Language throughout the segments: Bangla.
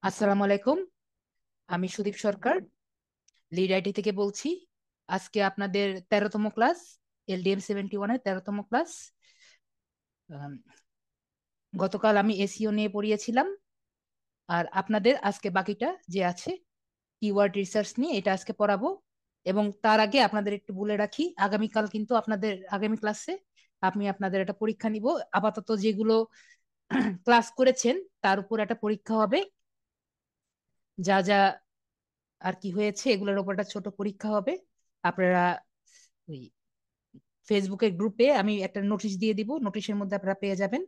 আসসালামু আলাইকুম। আমি সুদীপ সরকার, লিড আইটি থেকে বলছি। আজকে আপনাদের 13তম ক্লাস, LDM 71-এর 13তম ক্লাস। আম, গতকাল আমি এসইও নিয়ে পড়িয়েছিলাম, আর আপনাদের আজকে বাকিটা যে আছে কিওয়ার্ড রিসার্চ নিয়ে, এটা আজকে পড়াবো। এবং তার আগে আপনাদের একটু বলে রাখি, আগামীকাল কিন্তু আপনাদের আগামী ক্লাসে আমি আপনাদের একটা পরীক্ষা নিব। আপাতত যেগুলো ক্লাস করেছেন তার উপর একটা পরীক্ষা হবে। যা যা আর কি হয়েছে এগুলোর উপর একটা ছোট পরীক্ষা হবে। আপনারা ওই ফেসবুকের গ্রুপে আমি একটা নোটিশ দিয়ে দিব, নোটিশের মধ্যে আপনারা পেয়ে যাবেন।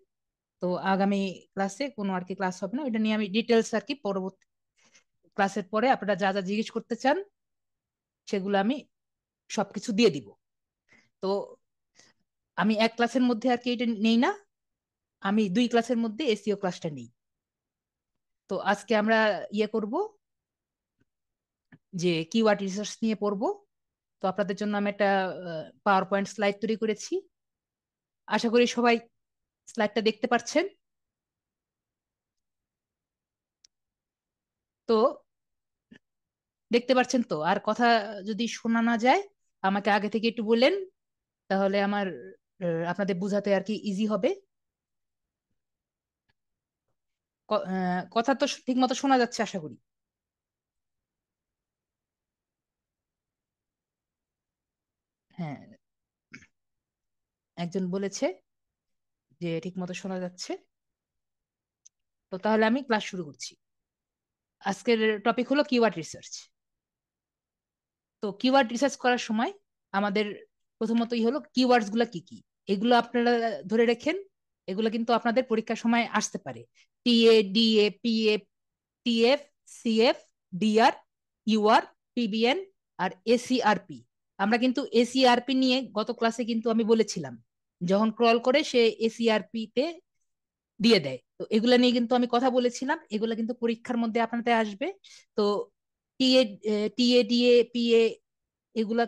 তো আগামী ক্লাসে কোনো আর কি ক্লাস হবে না, এটা নিয়ে আমি ডিটেলস আর কি পরবর্তী ক্লাসের পরে আপনারা যা যা জিজ্ঞেস করতে চান সেগুলো আমি সবকিছু দিয়ে দিব। তো আমি এক ক্লাসের মধ্যে আর কি এটা নেই না, আমি 2 ক্লাসের মধ্যে এসইও ক্লাসটা নেই। তো আজকে আমরা করব যে কিওয়ার্ড রিসার্চ নিয়ে পড়বো। তো আপনাদের জন্য আমি একটা পাওয়ার পয়েন্ট স্লাইড তৈরি করেছি। আশা করি সবাই স্লাইডটা দেখতে পাচ্ছেন। তো দেখতে পাচ্ছেন তো? আর কথা যদি শোনা না যায় আমাকে আগে থেকে একটু বললেন, তাহলে আমার আপনাদের বোঝাতে আর কি ইজি হবে। কথা তো ঠিক মতো শোনা যাচ্ছে আশা করি। হ্যাঁ, একজন বলেছে যে ঠিক মতো শোনা যাচ্ছে। তো তাহলে আমি ক্লাস শুরু করছি। আজকের টপিক হলো কিওয়ার্ড রিসার্চ। তো কিওয়ার্ড রিসার্চ করার সময় আমাদের প্রথমতই হলো কিওয়ার্ডস গুলা কি কি, এগুলো আপনারা ধরে রাখেন। এগুলো কিন্তু আপনাদের পরীক্ষার সময় আসতে পারে। TA, DA, PA, TF, CF, DR, UR, PBN আর এসিআরপি। আমরা কিন্তু এসিআরপি নিয়ে গত ক্লাসে কিন্তু আমি বলেছিলাম, যখন ক্রল করে সে এসিআরপি তে দিয়ে দেয়। তো এগুলা নিয়ে কিন্তু আমি কথা বলেছিলাম, এগুলা কিন্তু পরীক্ষার মধ্যে আপনাদের আসবে। তো টিএ, ডিএ, পিএ এগুলা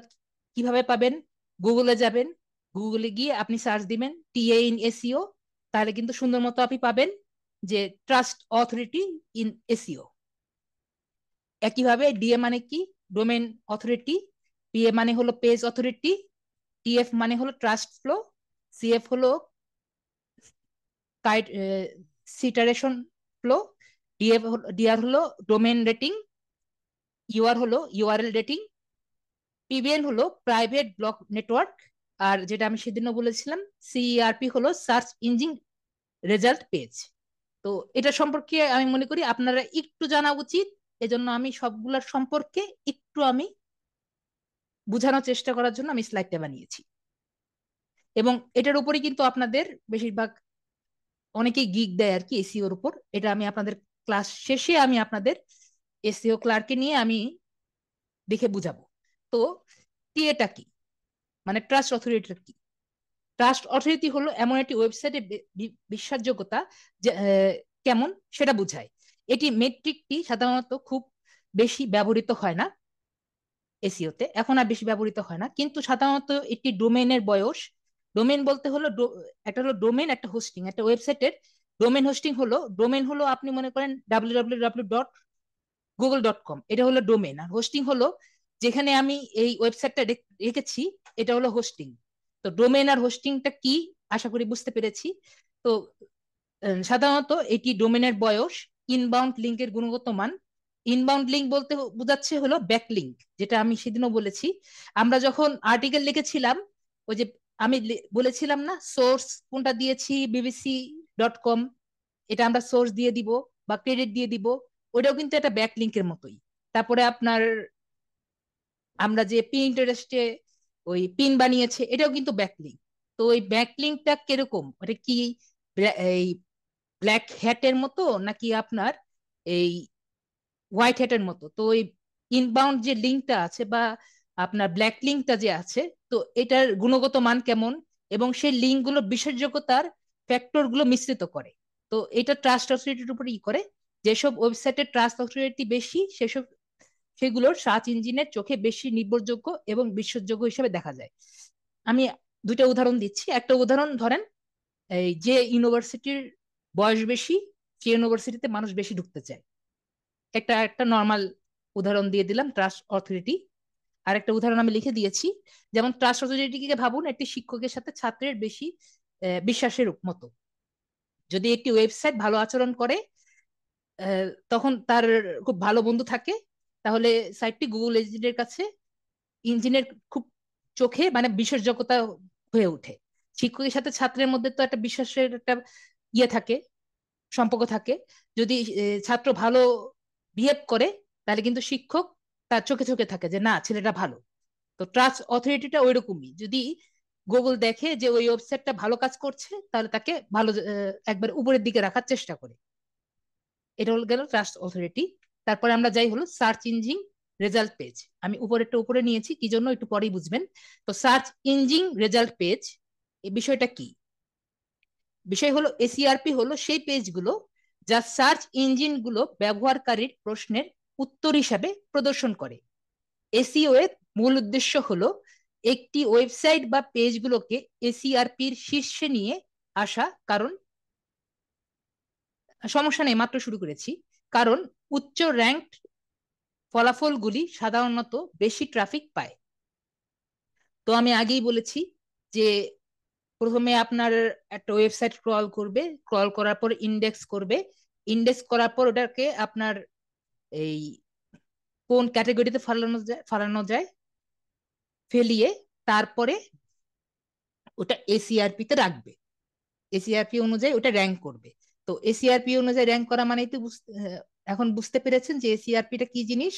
কিভাবে পাবেন? গুগলে যাবেন, গুগলে গিয়ে আপনি সার্চ দিবেন টিএ ইন এসইও, তাহলে কিন্তু সুন্দর মতো আপনি পাবেন যে ট্রাস্ট অথরিটি ইন এসইও। একইভাবে ডিএ মানে কি? Domain authority. পিএ মানে হলো পেজ অথরিটি। টিএফ মানে হলো ট্রাস্ট ফ্লো। সিএফ হলো সিটারেশন ফ্লো। ডিআর হলো ডোমেন রেটিং। ইউআর হলো ইউআরএল রেটিং। পিবিএন হলো প্রাইভেট ব্লক নেটওয়ার্ক। আর যেটা আমি সেদিনও বলেছিলাম, সিইআরপি হলো সার্চ ইঞ্জিন রেজাল্ট পেজ। তো এটা সম্পর্কে আমি মনে করি আপনারা একটু জানা উচিত। এজন্য আমি সবগুলোর সম্পর্কে একটু আমি বোঝানোর চেষ্টা করার জন্য আমি স্লাইডটা বানিয়েছি। এবং এটার উপরে কিন্তু আপনাদের বেশিরভাগ অনেকেই গিগ দেয় আর কি এসইওর উপর। এটা আমি আপনাদের ক্লাস শেষে আমি আপনাদের এসইও ক্লার্কে নিয়ে আমি দেখে বুঝাবো। তো টিএটা কি, মানে ট্রাস্ট অথরিটি কি? ট্রাস্ট অথরিটি হলো এমন একটি ওয়েবসাইটের বিশ্বাসযোগ্যতা যে কেমন সেটা বোঝায়। এটি মেট্রিকটি সাধারণত খুব বেশি ব্যবহৃত হয় না এসইওতে, এখন আর বেশি ব্যবহৃত হয় না, কিন্তু সাধারণত একটি ডোমেনের বয়স। ডোমেন বলতে হলো একটা হলো ডোমেন, একটা হোস্টিং। একটা ওয়েবসাইটের ডোমেন হলো আপনি মনে করেন www.google.com, এটা হলো ডোমেন। আর হোস্টিং হলো যেখানে আমি এই ওয়েবসাইটটা রেখেছি, এটা হলো হোস্টিং। তো ডোমেন আর হোস্টিংটা কি আশা করি বুঝতে পেরেছি। তো সাধারণত এটি ডোমেনের বয়স, ইনবাউন্ড লিঙ্কের গুণগত মান। ইনবাউন্ড লিঙ্ক বলতে বোঝাচ্ছে হলো ব্যাক লিঙ্ক, যেটা আমি সেদিনও বলেছি। আমরা যখন আর্টিকেল লিখেছিলাম, ওই যে আমি বলেছিলাম না সোর্স কোনটা দিয়েছি, bbc.com, এটা আমরা সোর্স দিয়ে দিব বা ক্রেডিট দিয়ে দিব, ওটাও কিন্তু একটা ব্যাক লিঙ্কের মতোই। তারপরে আপনার আমরা যে পিন্টারেস্টে ওই পিন বানিয়েছে, এটাও কিন্তু ব্যাকলিঙ্ক। তো ওই ব্যাকলিঙ্কটা কিরকম, ওটা কি এই ব্ল্যাক হ্যাটের মতো নাকি আপনার এই হোয়াইট হ্যাটের মতো? তো ওই ইনবাউন্ড যে লিঙ্কটা আছে বা আপনার ব্ল্যাক লিঙ্কটা যে আছে, তো এটার গুণগত মান কেমন এবং সেই লিঙ্কগুলো বিশ্বাসযোগ্যতার ফ্যাক্টর গুলো মিশ্রিত করে। তো এটা ট্রাস্ট অথরিটির উপর করে। যেসব ওয়েবসাইটের ট্রাস্ট অথরিটি বেশি সেসব সেগুলোর সার্চ ইঞ্জিনের চোখে বেশি নির্ভরযোগ্য এবং বিশ্বাসযোগ্য হিসেবে দেখা যায়। আমি দুইটা উদাহরণ দিচ্ছি। একটা উদাহরণ ধরেন, এই যে ইউনিভার্সিটির বয়স বেশি, সে ইউনিভার্সিটিতে মানুষ বেশি ঢুকতে চায়। একটা একটা নর্মাল উদাহরণ দিয়ে দিলাম, ট্রাস্ট অথরিটি। আর একটা উদাহরণ আমি লিখে দিয়েছি, যেমন ট্রাস্ট অথরিটিকে ভাবুন একটি শিক্ষকের সাথে ছাত্রের বেশি বিশ্বাসের মতো। যদি একটি ওয়েবসাইট ভালো আচরণ করে, তখন তার খুব ভালো বন্ধু থাকে, তাহলে সাইটটি গুগল এজেন্টের কাছে ইঞ্জিনের খুব চোখে মানে বিশ্বাসযোগ্যতা হয়ে ওঠে। শিক্ষকের সাথে ছাত্রের মধ্যে তো একটা বিশ্বাসের একটা ইয়ে থাকে, সম্পর্ক থাকে। যদি ছাত্র ভালো বিহেভ করে, তাহলে কিন্তু শিক্ষক তার চোখে চোখে থাকে যে না, ছেলেটা ভালো। তো ট্রাস্ট অথরিটিটা ওই রকমই। যদি গুগল দেখে যে ওই ওয়েবসাইটটা ভালো কাজ করছে, তাহলে তাকে ভালো একবার উপরের দিকে রাখার চেষ্টা করে। এটা হলো গেল ট্রাস্ট অথরিটি। তারপরে আমরা যাই হলো সার্চ ইঞ্জিন রেজাল্ট পেজ। আমি উপরেরটা উপরে নিয়েছি, কি জন্য একটু পরেই বুঝবেন। তো সার্চ ইঞ্জিন রেজাল্ট পেজ, এই বিষয়টা কি? বিষয় হলো এসইআরপি হলো সেই পেজগুলো যা সার্চ ইঞ্জিনগুলো ব্যবহারকারীর প্রশ্নের উত্তর হিসাবে প্রদর্শন করে। এসইও এর মূল উদ্দেশ্য হলো একটি ওয়েবসাইট বা পেজগুলোকে এসইআরপির শীর্ষে নিয়ে আসা। কারণ সমস্যা নেই, মাত্র শুরু করেছি। কারণ উচ্চ র্যাঙ্ক ফলাফলগুলি সাধারণত বেশি ট্রাফিক পায়। তো আমি আগেই বলেছি যে প্রথমে আপনার একটা ওয়েবসাইট ক্রল করবে, ক্রল করার পর ইন্ডেক্স করবে, ইন্ডেক্স করার পর ওটাকে আপনার এই কোন ক্যাটাগরিতে ফালানো যায় ফেলিয়ে তারপরে ওটা এসিআরপি তে রাখবে। এসিআরপি অনুযায়ী ওটা র্যাঙ্ক করবে। তো এসিআরপি অনুযায়ী র্যাঙ্ক করা মানেই তো এখন বুঝতে পেরেছেন যে এসিআরপিটা কি জিনিস।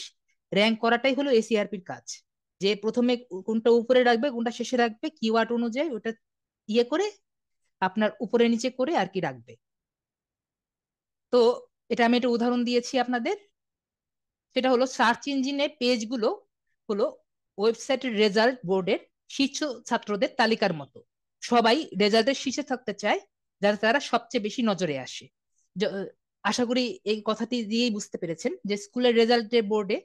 র্যাঙ্ক করাটাই হলো এসিআরপির কাজ, যে প্রথমে কোনটা উপরে রাখবে কোনটা শেষে রাখবে, কিওয়ার্ড অনুযায়ী ওটা ইয়ে করে আপনার উপরে নিচে করে আর কি রাখবে। তো এটা আমি একটা উদাহরণ দিয়েছি আপনাদের। সেটা হলো সার্চ ইঞ্জিনে পেজগুলো হলো ওয়েবসাইটের রেজাল্ট বোর্ডের শীর্ষ ছাত্রদের তালিকার মতো। সবাই রেজাল্টের শীর্ষে থাকতে চায়, যাতে তারা সবচেয়ে বেশি নজরে আসে। আশা করি এই কথাটি দিয়েই বুঝতে পেরেছেন যে স্কুলের রেজাল্টের বোর্ডে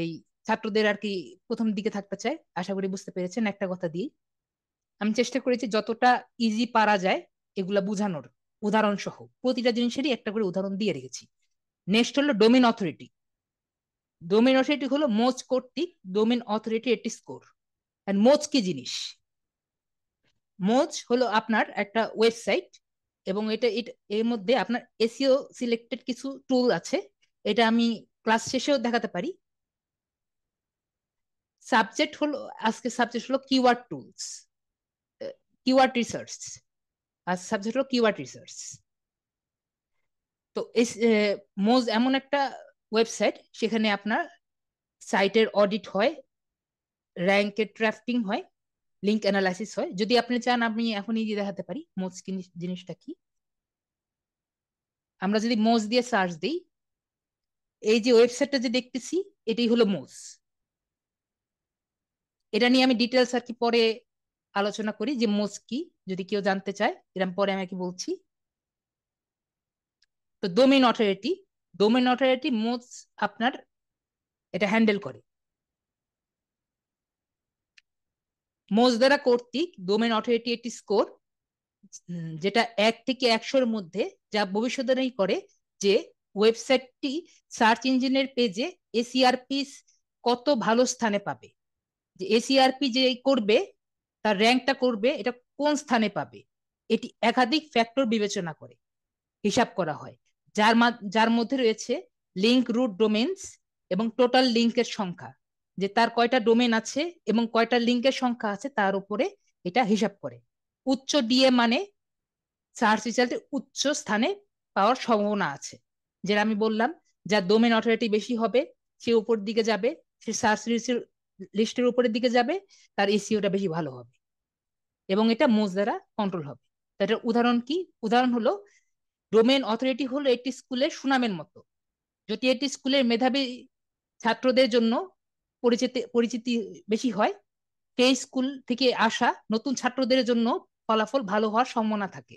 এই ছাত্রদের আর কি প্রথম দিকে থাকতে চায়। আশা করি বুঝতে পেরেছেন একটা কথা দিয়ে। আমি চেষ্টা করেছি যতটা ইজি পারা যায় এগুলা বুঝানোর, উদাহরণ সহ প্রতিটা জিনিসেরই একটা করে উদাহরণ দিয়ে রেখেছি। নেক্সট হলো ডোমেন অথরিটি। ডোমেন অথরিটি হলো মোজ কর্তৃক ডোমেন অথরিটি একটি স্কোর। মোজ কি জিনিস? মোজ হলো আপনার একটা ওয়েবসাইট, এবং এর মধ্যে আপনার এসইও সিলেক্টেড কিছু টুল আছে। এটা আমি ক্লাস শেষেও দেখাতে পারি। সাবজেক্ট হলো, আজকে সাবজেক্ট হলো কিওয়ার্ড টুলস, কিওয়ার্ড রিসার্চ। আর সাবজেক্ট হলো কিওয়ার্ড রিসার্চ। তো মোজ এমন একটা ওয়েবসাইট, সেখানে আপনার সাইটের অডিট হয়, র্যাঙ্কের ড্রাফটিং হয়, লিঙ্ক অ্যানালাইসিস হয়। যদি আপনি চান আমি এখনই দিয়ে দেখাতে পারি মোজ জিনিসটা কি। আমরা যদি মোজ দিয়ে সার্চ দিই, এই যে ওয়েবসাইটটা যে দেখতেছি এটাই হলো মোজ। এটা নিয়ে আমি ডিটেলস আর কি পরে আলোচনা করি যে মোজ কি, যদি কেউ জানতে চায় এরকম পরে আমি কি বলছি। তো ডোমেইন অথরিটি মোজ আপনার এটা হ্যান্ডেল করে। মোজ দ্বারা কর্তৃক ডোমেইন অথরিটি একটি স্কোর, যেটা 1 থেকে 100-র মধ্যে, যা ভবিষ্যদ্বাণী করে যে ওয়েবসাইটটি সার্চ ইঞ্জিনের পেজে এসইআরপি কত ভালো স্থানে পাবে। যে এসইআরপি যে করবে, তার র্যাঙ্কটা করবে, এটা কোন স্থানে পাবে, এটি একাধিক ফ্যাক্টর বিবেচনা করে হিসাব করা হয়, যার মধ্যে রয়েছে লিঙ্ক রুট ডোমেইনস এবং টোটাল লিঙ্কের সংখ্যা। যে তার কয়টা ডোমেন আছে এবং কয়টা লিঙ্কের সংখ্যা আছে তার উপরে এটা হিসাব করে। উচ্চ ডিএ মানে সার্চ রেজাল্টে উচ্চ স্থানে পাওয়ার সম্ভাবনা আছে। যেটা আমি বললাম, যার ডোমেন অথরিটি বেশি হবে সে উপর দিকে যাবে, সে সার্চ লিস্টের উপরের দিকে যাবে, তার এসইওটা বেশি ভালো হবে এবং এটা মোজ দ্বারা কন্ট্রোল হবে। এটার উদাহরণ কি? উদাহরণ হলো ডোমেন অথরিটি হলো একটি স্কুলের সুনামের মতো। যদি একটি স্কুলের মেধাবী ছাত্রদের জন্য পরিচিতি বেশি হয়, সেই স্কুল থেকে আসা নতুন ছাত্রদের জন্য ফলাফল ভালো হওয়ার সম্ভাবনা থাকে।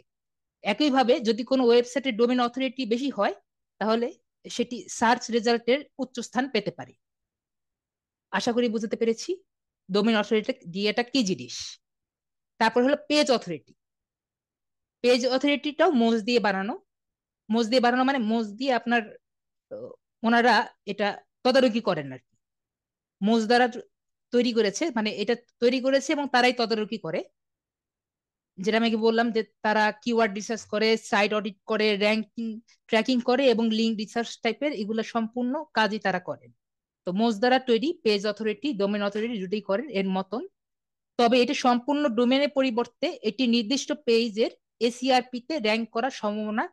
একইভাবে যদি কোনো ওয়েবসাইটের ডোমেন অথরিটি বেশি হয়, তাহলে সেটি সার্চ রেজাল্টের উচ্চ স্থান পেতে পারে। আশা করি বুঝতে পেরেছি ডোমেন অথরিটি ডিএটা কি জিনিস। তারপর হলো পেজ অথরিটি। পেজ অথরিটিটাও মোজ দিয়ে বানানো। মোজ দিয়ে বানানো মানে মোজ দিয়ে আপনার ওনারা এটা তদারকি করেন আর কি। মোজ দ্বারা তৈরি করেছে, মানে এটা তৈরি করেছে এবং তারাই তদারকি করে। যেটা আমি বললাম যে তারা কিওয়ার্ড রিসার্চ করে, সাইট অডিট করে, র্যাঙ্কিং ট্র্যাকিং করে এবং লিঙ্ক রিসার্চ টাইপের এগুলো সম্পূর্ণ কাজই তারা করেন। তো মোজ দ্বারা তৈরি পেজ অথরিটি, ডোমেন অথরিটি দুটোই করেন এর মতন। তবে এটি সম্পূর্ণ ডোমেনের পরিবর্তে এটি নির্দিষ্ট পেজের এসইআরপি তে র্যাঙ্ক করার সম্ভাবনা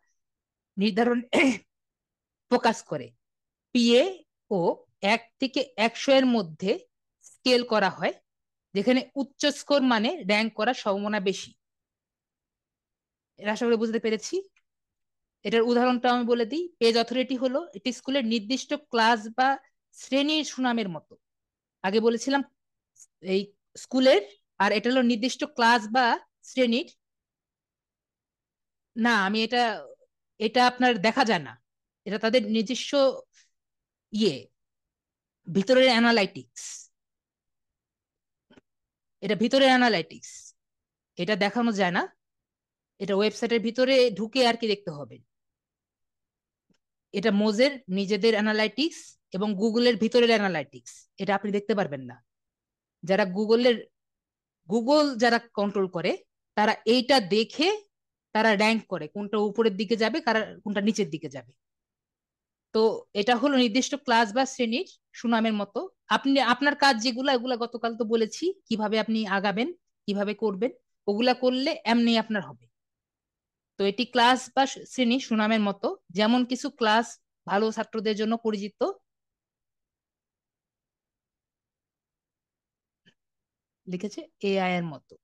নির্ধারণ ফোকাস করে। পিএ ও 1 থেকে 100 এর মধ্যে স্কেল করা হয়, যেখানে উচ্চ স্কোর মানে র্যাঙ্ক করার সম্ভাবনা বেশি। এর আশা করি বুঝতে পেরেছি। এটার উদাহরণটা আমি বলে দিই। পেজ অথরিটি হলো এটি স্কুলের নির্দিষ্ট ক্লাস বা শ্রেণীর সুনামের মতো। আগে বলেছিলাম এই স্কুলের, আর এটা হলো নির্দিষ্ট ক্লাস বা শ্রেণীর। না, আমি এটা এটা আপনার দেখা যায় না, এটা তাদের নিজস্ব ইয়ে, ভিতরের অ্যানালাইটিক্স। এটা ভিতরের অ্যানালাইটিক্স, এটা দেখানো যায় না, এটা ওয়েবসাইটের ভিতরে ঢুকে আর কি দেখতে হবে। এটা মোজের নিজেদের অ্যানালাইটিক্স এবং গুগলের ভিতরের অ্যানালাইটিক্স, এটা আপনি দেখতে পারবেন না। যারা গুগল যারা কন্ট্রোল করে তারা এইটা দেখে তারা র্যাঙ্ক করে কোনটা উপরের দিকে যাবে, কোনটা নিচের দিকে যাবে। তো এটা হলো নির্দিষ্ট ক্লাস বা শ্রেণীর সুনামের মতো। আপনি আপনার কাজ যেগুলা, এগুলা গতকাল তো বলেছি কিভাবে আপনি আগাবেন, কিভাবে করবেন। ওগুলা করলে এমনি আপনার হবে। তো এটি ক্লাস বা শ্রেণী সুনামের মতো, যেমন কিছু ক্লাস ভালো ছাত্রদের জন্য পরিচিত। লিখেছে এআই এর মতো।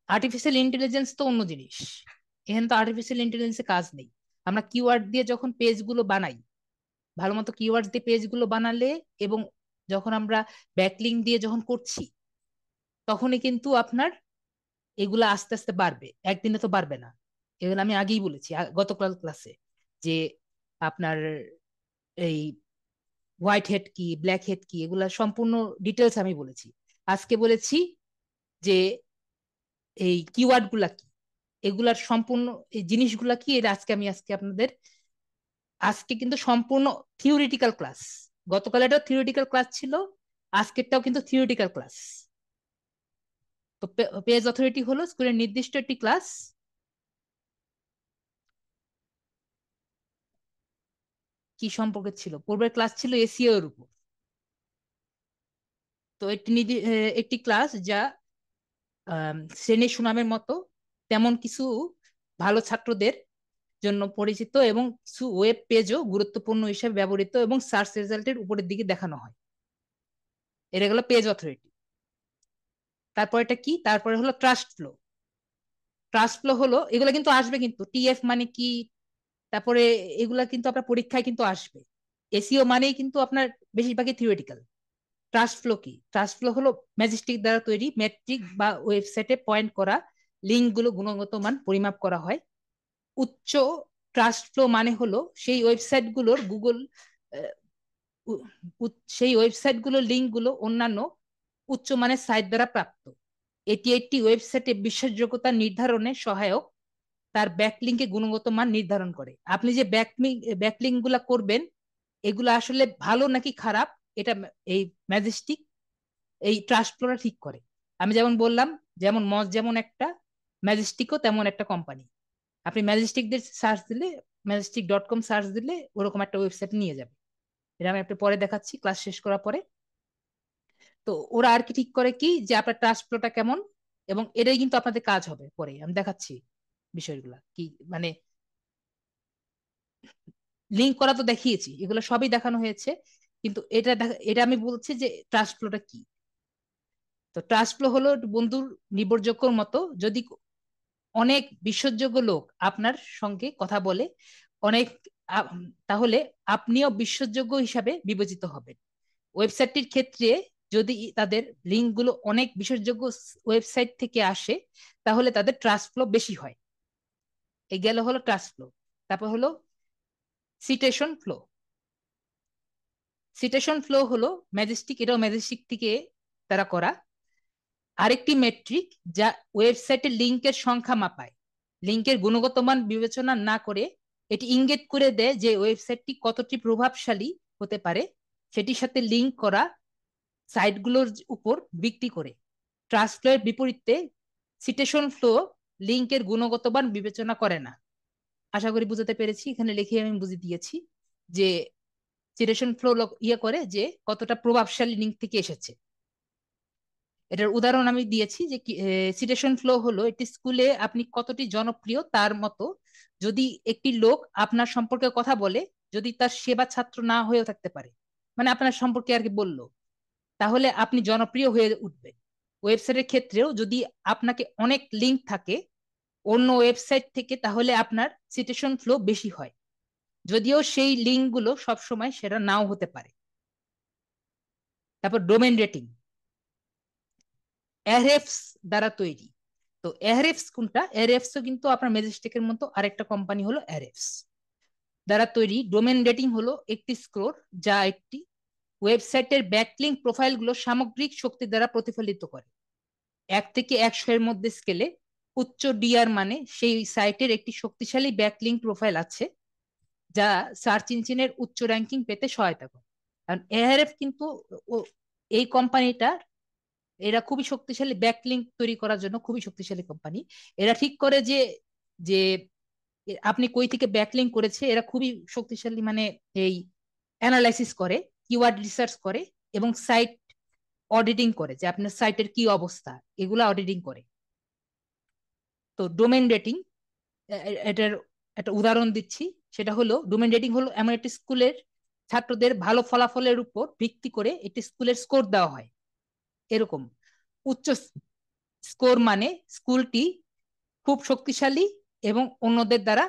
আর্টিফিশিয়াল ইন্টেলিজেন্স তো অন্য জিনিস, এখানে তো আর্টিফিশিয়াল ইন্টেলিজেন্সের কাজ নেই। আমরা কিওয়ার্ড দিয়ে যখন পেজগুলো বানাই, ভালো মতো কিওয়ার্ড দিয়ে পেজগুলো বানালে এবং যখন আমরা ব্যাকলিং দিয়ে যখন করছি, তখনই কিন্তু আপনার এগুলা আস্তে আস্তে বাড়বে, একদিনে তো বাড়বে না। এগুলো আমি আগেই বলেছি গতকাল ক্লাসে, যে আপনার এই হোয়াইট হেড কি, ব্ল্যাক হেড কি, এগুলা সম্পূর্ণ ডিটেলস আমি বলেছি। আজকে বলেছি যে এই কিওয়ার্ড গুলা কি, এগুলার সম্পূর্ণ এই জিনিসগুলা কি, এটা আজকে আপনাদের, আজকে কিন্তু সম্পূর্ণ থিওরিটিক্যাল ক্লাস। গতকাল এটা থিওরিটিক্যাল ক্লাস ছিল, আজকেরটাও কিন্তু থিওরিটিক্যাল ক্লাস। তো পেজ অথরিটি হলো স্কুলের নির্দিষ্ট একটি ক্লাস। কি সম্পর্কে ছিল? পূর্বের ক্লাস ছিল এসইও এর উপর। তো একটি ক্লাস যা শ্রেণীর সুনামের মতো, তেমন কিছু ভালো ছাত্রদের জন্য পরিচিত এবং কিছু ওয়েব পেজও গুরুত্বপূর্ণ হিসেবে ব্যবহৃত এবং সার্চ রেজাল্টের উপরের দিকে দেখানো হয়। এটা গেল পেজ অথরিটি। তারপর এটা কি? তারপরে হলো ট্রাস্ট ফ্লো। ট্রাস্ট ফ্লো হলো, এগুলো কিন্তু আসবে, কিন্তু টিএফ মানে কি, তারপরে এগুলা কিন্তু আপনার পরীক্ষায় কিন্তু আসবে। এসইও মানেই কিন্তু আপনার বেশিরভাগই থিওরিটিক্যাল। ট্রাস্ট ফ্লো কি? ট্রাস্ট ফ্লো হলো ম্যাজেস্টিক দ্বারা তৈরি মেট্রিক বা ওয়েবসাইটে পয়েন্ট করা লিঙ্ক গুলো গুণগত মান পরিমাপ করা হয়। উচ্চ ট্রাস্ট ফ্লো মানে হলো সেই ওয়েবসাইট গুলোর সেই ওয়েবসাইট গুলোর লিঙ্ক গুলো অন্যান্য উচ্চমানের সাইট দ্বারা প্রাপ্ত। এটি একটি ওয়েবসাইটে বিশ্বাসযোগ্যতা নির্ধারণে সহায়ক, তার ব্যাকলিঙ্কে গুণগত মান নির্ধারণ করে। আপনি যে ব্যাকলিঙ্ক গুলা করবেন, এগুলো আসলে ভালো নাকি খারাপ, এটা এই ম্যাজেস্টিক, এই ট্রাস্ট ফ্লোটা ঠিক করে। আমি যেমন বললাম, যেমন মজ যেমন একটা, ম্যাজেস্টিকও তেমন একটা কোম্পানি। আপনি ম্যাজেস্টিক দিয়ে সার্চ দিলে, ম্যাজেস্টিক.com সার্চ দিলে ওরকম একটা ওয়েবসাইট নিয়ে যাবে। এটা আমি আপনি পরে দেখাচ্ছি ক্লাস শেষ করার পরে। তো ওরা আর কি ঠিক করে কি, যে আপনার ট্রাস্ট ফ্লোটা কেমন, এবং এটাই কিন্তু আপনাদের কাজ হবে। পরে আমি দেখাচ্ছি বিষয়গুলা কি, মানে লিঙ্ক করা তো দেখিয়েছি, এগুলো সবই দেখানো হয়েছে, কিন্তু এটা আমি বলছি যে ট্রাস্ট ফ্লোটা কি। তো ট্রাস্ট ফ্লো হলো বন্ধুর নির্ভরযোগ্যর মতো। যদি অনেক বিশ্বাসযোগ্য লোক আপনার সঙ্গে কথা বলে অনেক, তাহলে আপনিও বিশ্বাসযোগ্য হিসাবে বিবেচিত হবেন। ওয়েবসাইটটির ক্ষেত্রে যদি তাদের লিঙ্কগুলো অনেক বিশ্বাসযোগ্য ওয়েবসাইট থেকে আসে, তাহলে তাদের ট্রাস্ট ফ্লো বেশি হয়। এই গেল হলো ট্রাস্ট ফ্লো। তারপর হলো সিটেশন ফ্লো। সিটেশন ফ্লো হলো ম্যাজেস্টিক, এটাও ম্যাজেস্টিক থেকে তারা করা আরেকটি মেট্রিক, যা ওয়েবসাইটের লিঙ্কের সংখ্যা মাপায়। লিঙ্কের গুণগত মান বিবেচনা না করে এটি ইঙ্গিত করে দেয় যে ওয়েবসাইটটি কতটি প্রভাবশালী হতে পারে সেটির সাথে লিঙ্ক করা সাইটগুলোর উপর ভিত্তি করে। ট্রাস্ট ফ্লো এর বিপরীতে সিটেশন ফ্লো লিঙ্কের গুণগত মান বিবেচনা করে না। আশা করি বুঝাতে পেরেছি, এখানে লিখে আমি বুঝিয়ে দিয়েছি যে সিটেশন ফ্লো করে যে কতটা প্রভাবশালী লিঙ্ক থেকে এসেছে। এটার উদাহরণ আমি দিয়েছি যে সিটেশন ফ্লো হলো একটি স্কুলে আপনি কতটি জনপ্রিয় তার মতো। যদি একটি লোক আপনার সম্পর্কে কথা বলে, যদি তার সেবা ছাত্র না হয়েও থাকতে পারে, মানে আপনার সম্পর্কে আর কি বললো, তাহলে আপনি জনপ্রিয় হয়ে উঠবেন। ওয়েবসাইটের ক্ষেত্রেও যদি আপনাকে অনেক লিঙ্ক থাকে অন্য ওয়েবসাইট থেকে, তাহলে আপনার সিটেশন ফ্লো বেশি হয়, যদিও সেই লিঙ্কগুলো সবসময় সেটা নাও হতে পারে। তারপর ডোমেন রেটিং এরএফস দ্বারা তৈরি। তো এরএফস কোনটা? এরএফস কিন্তু আপনার ম্যাজেস্টিকের মতো আরেকটা কোম্পানি হলো এরএফস দ্বারা তৈরি। ডোমেন রেটিং হলো একটি স্কোর যা একটি ওয়েবসাইটের ব্যাকলিঙ্ক প্রোফাইলগুলো সামগ্রিক শক্তি দ্বারা প্রতিফলিত করে। 1 থেকে 100 এর মধ্যে স্কেলে উচ্চ ডিআর মানে সেই সাইটের একটি শক্তিশালী ব্যাকলিঙ্ক প্রোফাইল আছে যা সার্চ ইঞ্জিনের উচ্চ র্যাঙ্কিং পেতে সহায়তা করে। কারণ এআরএফ কিন্তু এই কোম্পানিটা, এরা খুবই শক্তিশালী ব্যাকলিঙ্ক তৈরি করার জন্য খুবই শক্তিশালী কোম্পানি। এরা ঠিক করে যে যে আপনি কই থেকে ব্যাকলিঙ্ক করেছে, এরা খুবই শক্তিশালী, মানে এই অ্যানালাইসিস করে, কিওয়ার্ড রিসার্চ করে এবং সাইট অডিটিং করে যে আপনার সাইটের কি অবস্থা, এগুলা অডিটিং করে। তো ডোমেন রেটিং, এটার একটা উদাহরণ দিচ্ছি। সেটা হলো ডোমেন রেটিং হলো এমন একটি স্কুলের ছাত্রদের ভালো ফলাফলের উপর ভিত্তি করে একটি স্কুলের স্কোর দেওয়া হয়। এরকম উচ্চ স্কোর মানে স্কুলটি খুব শক্তিশালী এবং অন্যদের দ্বারা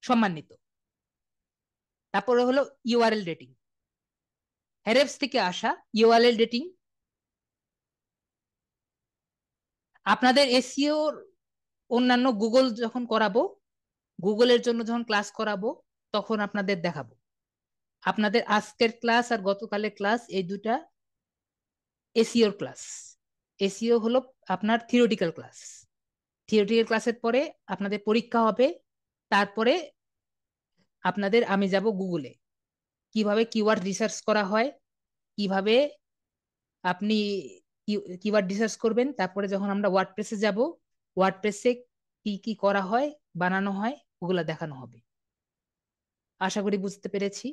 সম্মানিত। তারপরে হলো ইউআরএল রেটিং, হেরেভস থেকে আসা ইউআরএল রেটিং। আপনাদের এসইওর অন্যান্য গুগল যখন করাবো, গুগলের জন্য যখন ক্লাস করাবো, তখন আপনাদের দেখাবো। আপনাদের আজকের ক্লাস আর গতকালের ক্লাস এই দুটা এসইওর ক্লাস। এসইও হলো আপনার থিওরিটিক্যাল ক্লাস। থিওরিটিক্যাল ক্লাসের পরে আপনাদের পরীক্ষা হবে। তারপরে আপনাদের আমি যাব গুগলে, কিভাবে কিওয়ার্ড রিসার্চ করা হয়, কিভাবে আপনি কিওয়ার্ড রিসার্চ করবেন। তারপরে যখন আমরা ওয়ার্ডপ্রেসে যাব, ওয়ার্ডপ্রেসে কি কি করা হয়, বানানো হয়, ওগুলা দেখানো হবে। আশা করি বুঝতে পেরেছি।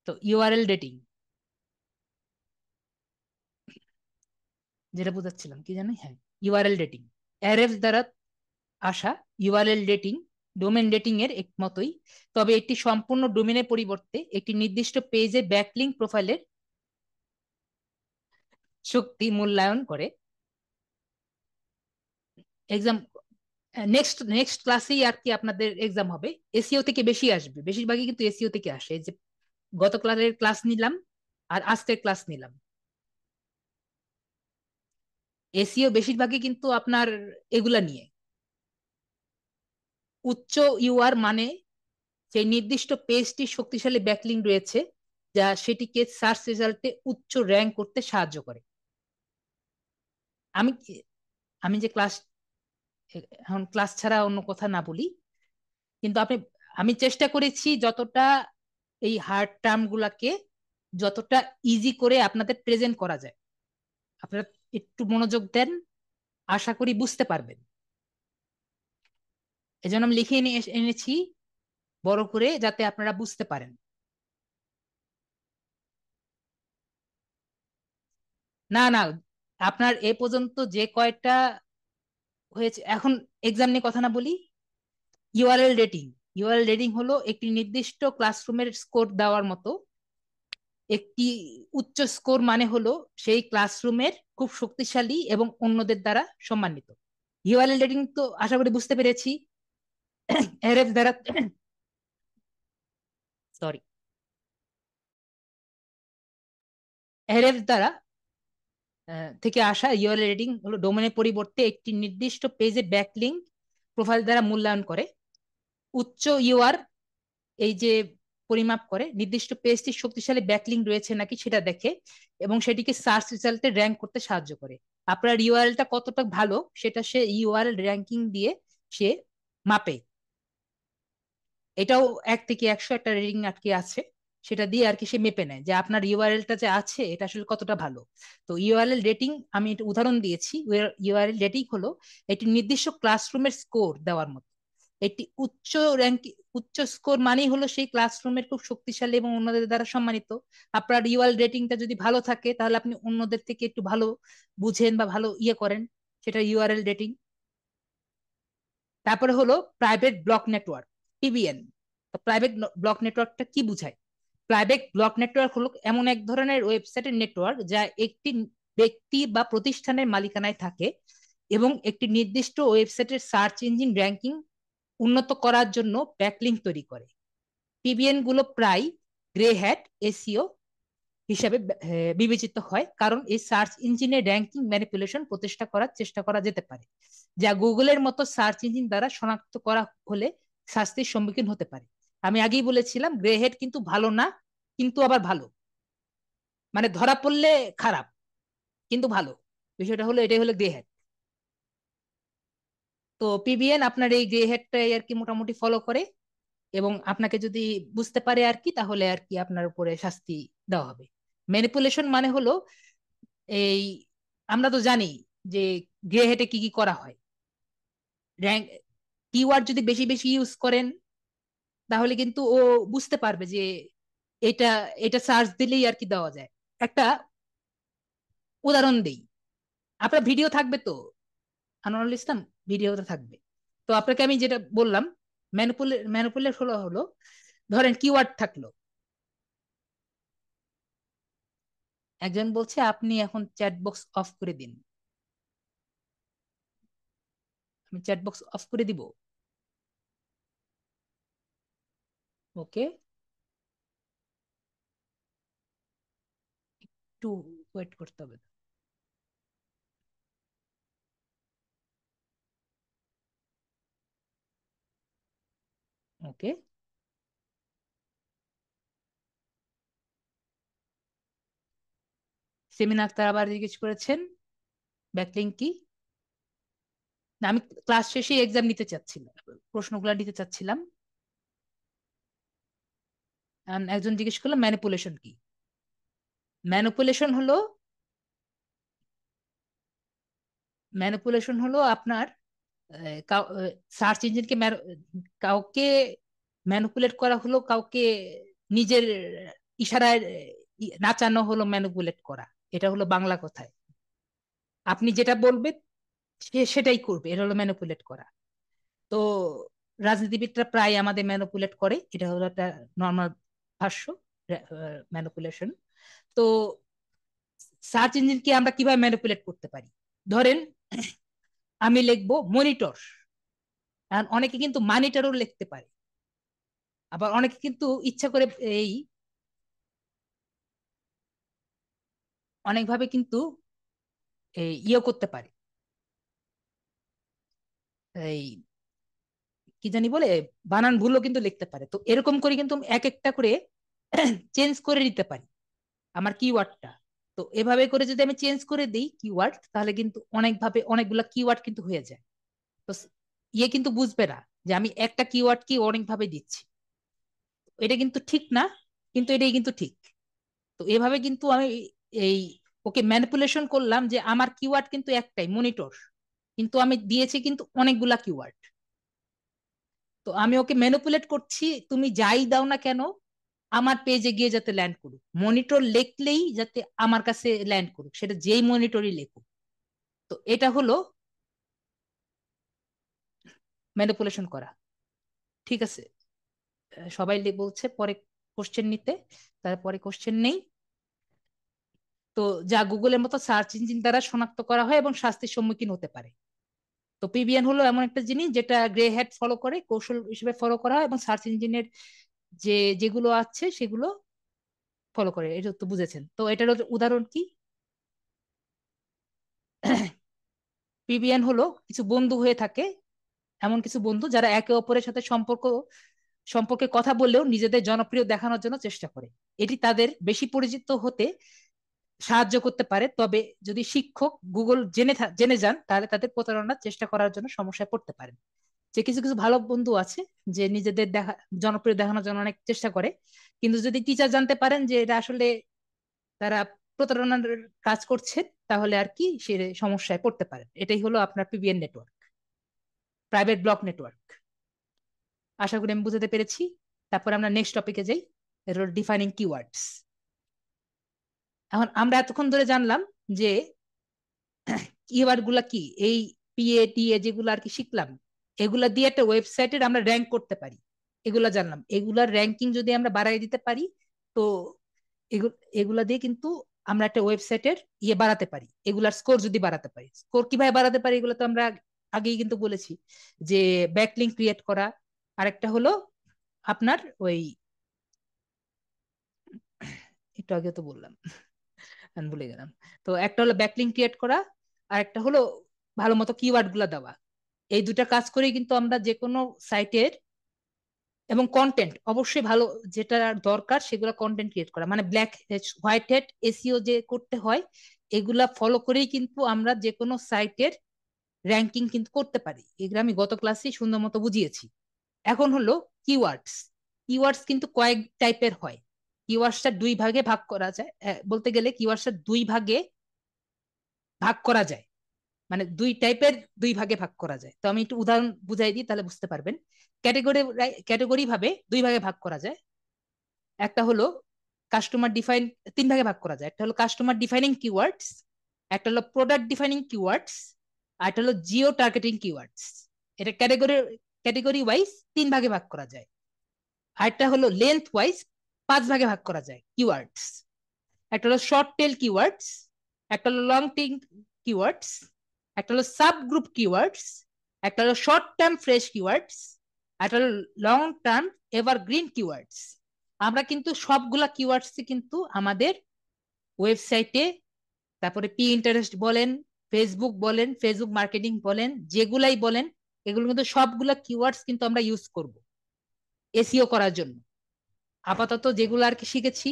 তো ইউআরএল রেটিং যেটা বুঝাচ্ছিলাম কি জানি, হ্যাঁ, ইউআরএল রেটিং এরএফ দ্বারা আসা ইউআরএল রেটিং ডোমেন রেটিং এর মতোই, তবে একটি সম্পূর্ণ ডোমেনের পরিবর্তে একটি নির্দিষ্ট পেজে ব্যাকলিঙ্ক প্রোফাইলের শক্তি মূল্যায়ন করে। এক্সাম নেক্সট নেক্সট ক্লাসেই আর কি আপনাদের এক্সাম হবে। এসইও থেকে বেশি আসবে, বেশিরভাগই কিন্তু এসইও থেকে আসে। যে গত ক্লাসের ক্লাস নিলাম আর আজকের ক্লাস নিলাম, এসইও বেশিরভাগই কিন্তু আপনার এগুলা নিয়ে। উচ্চ ইউআর মানে সেই নির্দিষ্ট পেজটি শক্তিশালী ব্যাকলিঙ্ক রয়েছে যা সেটিকে সার্চ রেজাল্টে উচ্চ র্যাঙ্ক করতে সাহায্য করে। আমি আমি যে ক্লাস, এখন ক্লাস ছাড়া অন্য কথা না বলি, কিন্তু আমি চেষ্টা করেছি যতটা এই হার্ড টার্ম গুলাকে যতটা ইজি করে আপনাদের প্রেজেন্ট করা যায়। আপনারা একটু মনোযোগ দেন, আশা করি বুঝতে পারবেন। এজন্য আমি লিখে এনেছি বড় করে, যাতে আপনারা বুঝতে পারেন। না না, আপনার এ পর্যন্ত যে কয়টা হয়েছে, এখন এক্সাম নিয়ে কথা না বলি। ইউআরএল রেটিং, ইউআরএল রেটিং হলো একটি নির্দিষ্ট ক্লাসরুমের স্কোর দেওয়ার মতো। একটি উচ্চ স্কোর মানে হলো সেই ক্লাসরুমের খুব শক্তিশালী এবং অন্যদের দ্বারা সম্মানিত। ইউআরএল রেটিং তো আশা করি বুঝতে পেরেছি। এরএফ দ্বারা, সরি, এরএফ দ্বারা থেকে আসা ইউআরএল রেটিং হলো ডোমেনের পরিবর্তে একটি নির্দিষ্ট পেজে ব্যাকলিঙ্ক প্রোফাইল দ্বারা মূল্যায়ন করে। উচ্চ ইউআর এই যে পরিমাপ করে নির্দিষ্ট পেজটির শক্তিশালী ব্যাকলিঙ্ক রয়েছে নাকি সেটা দেখে এবং সেটিকে সার্চ রেজাল্টে র্যাঙ্ক করতে সাহায্য করে। আপনার ইউআরএলটা কতটা ভালো সেটা সে ইউআরএল র্যাঙ্কিং দিয়ে সে মাপে। এটাও 1 থেকে 100 একটা রেটিং আটকে আছে, সেটা দিয়ে আর কি সে মেপে নেয় যে আপনার ইউআরএলটা যে আছে এটা আসলে কতটা ভালো। তো ইউআরএল রেটিং আমি একটা উদাহরণ দিয়েছি। ইউআরএল রেটিং হলো একটি নির্দিষ্ট ক্লাসরুমের স্কোর দেওয়ার মতো। একটি উচ্চ স্কোর মানেই হলো সেই ক্লাসরুমের খুব শক্তিশালী এবং অন্যদের দ্বারা সম্মানিত। আপনার ইউআরএল রেটিংটা যদি ভালো থাকে তাহলে আপনি অন্যদের থেকে একটু ভালো বুঝেন বা ভালো করেন, সেটা ইউআরএল রেটিং। তারপরে হলো private block network, PBN. Private block নেটওয়ার্কটা কি বুঝায়? প্রাইভেট ব্লক নেটওয়ার্ক হলো এমন এক ধরনের ওয়েবসাইটের নেটওয়ার্ক যা একটি ব্যক্তি বা প্রতিষ্ঠানের মালিকানায় থাকে এবং একটি নির্দিষ্ট ওয়েবসাইটের সার্চ ইঞ্জিন র্যাঙ্কিং উন্নত করার জন্য ব্যাকলিংক তৈরি করে। পিবিএন গুলো প্রায় গ্রে হ্যাট এসইও হিসাবে বিবেচিত হয়, কারণ এই সার্চ ইঞ্জিনের র্যাঙ্কিং ম্যানিপুলেশন প্রতিষ্ঠা করার চেষ্টা করা যেতে পারে, যা গুগলের মতো সার্চ ইঞ্জিন দ্বারা শনাক্ত করা হলে শাস্তির সম্মুখীন হতে পারে। আমি আগেই বলেছিলাম গ্রে হেড কিন্তু ভালো না, কিন্তু আবার ভালো, মানে ধরা পড়লে খারাপ কিন্তু ভালো। বিষয়টা হলো এটাই হলো গ্রে হেড। তো পিবিএন আপনার এই গ্রে হেডটাই আর কি মোটামুটি ফলো করে, এবং আপনাকে যদি বুঝতে পারে আর কি, তাহলে আর কি আপনার উপরে শাস্তি দেওয়া হবে। ম্যানিপুলেশন মানে হলো এই, আমরা তো জানি যে গ্রে হেডে কি কি করা হয়। র্যাঙ্ক কিওয়ার্ড যদি বেশি বেশি ইউজ করেন তাহলে কিন্তু ও বুঝতে পারবে যে এটা এটা সার্চ দিলেই আর কি দেওয়া যায়। একটা উদাহরণ দেই, আপনার ভিডিও থাকবে তো, আনোয়ারুল ইসলাম, ভিডিওটা থাকবে। তো আপনাকে আমি যেটা বললাম, ম্যানুপুলেট হলো হলো ধরেন কিওয়ার্ড থাকলো, একজন বলছে আপনি এখন চ্যাট বক্স অফ করে দিন। আমি চ্যাট বক্স অফ করে দিব। ওকে, একটু ওয়েট করতে হবে। ওকে, সেমিনার আক্তার আবার জিজ্ঞেস করেছেন ব্যাকলিংক কি। না, আমি ক্লাস শেষে এক্সাম নিতে চাচ্ছিলাম, প্রশ্নগুলো নিতে চাচ্ছিলাম। একজন জিজ্ঞেস করলো ম্যানিপুলেশন কি। ম্যানিপুলেশন হলো ম্যানিপুলেশন হলো আপনার সার্চ ইঞ্জিনকে কাউকে ম্যানিপুলেট করা হলো, কাউকে নিজের ইশারায় নাচানো হলো ম্যানিপুলেট করা। এটা হলো বাংলা কথায়, আপনি যেটা বলবেন সে সেটাই করবে, এটা হলো ম্যানিপুলেট করা। তো রাজনীতিবিদরা প্রায় আমাদের ম্যানিপুলেট করে, এটা হলো একটা নর্মাল ভাষ্য, ম্যানিপুলেশন। তো সার্চ ইঞ্জিনকে আমরা কিভাবে ম্যানিপুলেট করতে পারি? ধরেন আমি লিখবো মনিটর, আর অনেকে কিন্তু মানিটরও লিখতে পারে, আবার অনেকে কিন্তু ইচ্ছা করে এই অনেকভাবে কিন্তু করতে পারে, এই কি জানি বলে, বানান ভুলও কিন্তু লিখতে পারে। তো এরকম করে কিন্তু আমি এক একটা করে চেঞ্জ করে দিতে পারি আমার কিওয়ার্ডটা। তো এভাবে করে যদি আমি চেঞ্জ করে দিই কিওয়ার্ড, তাহলে কিন্তু অনেকভাবে অনেকগুলা কিওয়ার্ড কিন্তু হয়ে যায়। তো কিন্তু বুঝবে না যে আমি একটা কিওয়ার্ড কি অনেকভাবে দিচ্ছি। এটা কিন্তু ঠিক না, কিন্তু এটাই কিন্তু ঠিক। তো এভাবে কিন্তু আমি এই ওকে ম্যানিপুলেশন করলাম যে আমার কিওয়ার্ড কিন্তু একটাই মনিটর, কিন্তু আমি দিয়েছি কিন্তু অনেকগুলা কিওয়ার্ড। তো আমি ওকে ম্যানিপুলেট করছি, তুমি যাই দাও না কেন আমার পেজে গিয়ে যাতে ল্যান্ড করুক, মনিটর লিখলেই যাতে আমার কাছে ল্যান্ড করুক, সেটা যেই মনিটরই লেখুক। তো এটা হলো ম্যানিপুলেশন করা। ঠিক আছে, সবাই বলছে পরে কোশ্চেন নিতে, তারপরে কোশ্চেন নেই। তো যা গুগলের মতো সার্চ ইঞ্জিন দ্বারা শনাক্ত করা হয় এবং শাস্তির সম্মুখীন হতে পারে। তো পিবিএন হলো এমন একটা জিনিস যেটা গ্রে হ্যাট ফলো করে, কৌশল হিসেবে ফলো করা হয় এবং সার্চ ইঞ্জিনের যে যেগুলো আছে সেগুলো ফলো করে। এটা তো বুঝেছেন। তো এটার উদাহরণ কি? পিবিএন হলো কিছু বন্ধু হয়ে থাকে, এমন কিছু বন্ধু যারা একে অপরের সাথে সম্পর্কে কথা বললেও নিজেদের জনপ্রিয় দেখানোর জন্য চেষ্টা করে। এটি তাদের বেশি পরিচিত হতে সাহায্য করতে পারে, তবে যদি শিক্ষক গুগল জেনে যান তাহলে তাদের প্রতারণার চেষ্টা করার জন্য সমস্যায় পড়তে পারেন। যে কিছু কিছু ভালো বন্ধু আছে যে নিজেদের জনপ্রিয় দেখানোর জন্য অনেক চেষ্টা করে, কিন্তু যদি টিচার জানতে পারেন যে এটা আসলে তারা প্রতারণার কাজ করছে, তাহলে আর কি সে সমস্যায় পড়তে পারেন। এটাই হলো আপনার PBN network, private block network. আশা করি আমি বুঝাতে পেরেছি। তারপর আমরা নেক্সট টপিকে যাই, এটা হলো ডিফাইনিং কিওয়ার্ডস। এখন আমরা এতক্ষণ ধরে জানলাম যে কিওয়ার্ড গুলা কি, এই পিএ টিএ যেগুলো আর কি শিখলাম, এগুলা দিয়ে একটা ওয়েবসাইটের আমরা র্যাঙ্ক করতে পারি, এগুলা জানলাম। এগুলার র্যাঙ্কিং যদি আমরা বাড়াই দিতে পারি, তো এগুলা দিয়ে কিন্তু আমরা একটা ওয়েবসাইটের ইয়ে বাড়াতে পারি, এগুলার স্কোর যদি বাড়াতে পারি। স্কোর কিভাবে বাড়াতে পারি এগুলো তো আমরা আগেই কিন্তু বলেছি, যে ব্যাকলিঙ্ক ক্রিয়েট করা, আরেকটা হলো আপনার ওই, একটু আগে তো বললাম, আমি ভুলে গেলাম। তো একটা হলো ব্যাকলিঙ্ক ক্রিয়েট করা, আর একটা হলো ভালো মতো কিওয়ার্ড গুলা দেওয়া। এই দুটা কাজ করেই কিন্তু আমরা যে কোনো সাইটের, এবং কন্টেন্ট অবশ্যই ভালো, যেটা দরকার সেগুলো কন্টেন্ট ক্রিয়েট করা, মানে ব্ল্যাক হোয়াইট হেড এসইও যে করতে হয়, এগুলা ফলো করেই কিন্তু আমরা যে কোনো সাইটের র্যাঙ্কিং কিন্তু করতে পারি। এগুলো আমি গত ক্লাসেই সুন্দর মতো বুঝিয়েছি। এখন হলো কিওয়ার্ডস। কিওয়ার্ডস কিন্তু কয়েক টাইপের হয়। কিওয়ার্ডসটা দুই ভাগে ভাগ করা যায়, বলতে গেলে কিওয়ার্ডসটা দুই ভাগে ভাগ করা যায়, মানে দুই টাইপের, দুই ভাগে ভাগ করা যায়। তো আমি একটু উদাহরণ বুঝাই দিই, তাহলে বুঝতে পারবেন। ক্যাটেগরি ক্যাটেগরি ভাবে দুই ভাগে ভাগ করা যায়। একটা হলো কাস্টমার ডিফাইন, তিন ভাগে ভাগ করা যায়। একটা হলো কাস্টমার ডিফাইনিং কিওয়ার্ডস, একটা হলো প্রোডাক্ট ডিফাইনিং কিওয়ার্ডস, আর একটা হলো জিও টার্গেটিং কিওয়ার্ডস। এটা ক্যাটেগরি ক্যাটেগরি ওয়াইজ তিন ভাগে ভাগ করা যায়। আর একটা হলো লেন্থ ওয়াইজ পাঁচ ভাগে ভাগ করা যায় কিওয়ার্ডস। একটা হলো শর্ট টেল কিওয়ার্ডস, একটা হলো লং টেল কিওয়ার্ডস, একটা হলো সাব গ্রুপ কিওয়ার্ডস, একটা হলো শর্ট টার্ম ফ্রেশ কিওয়ার্ডস, একটা হলো লং টার্ম এভারগ্রিন কিওয়ার্ডস। আমরা কিন্তু সবগুলা কিওয়ার্ডস কিন্তু আমাদের ওয়েবসাইটে, তারপরে পি ইন্টারেস্ট বলেন, ফেসবুক বলেন, ফেসবুক মার্কেটিং বলেন, যেগুলাই বলেন, এগুলো কিন্তু সবগুলা কিওয়ার্ডস কিন্তু আমরা ইউজ করব এসইও করার জন্য। আপাতত যেগুলো আর কি শিখেছি,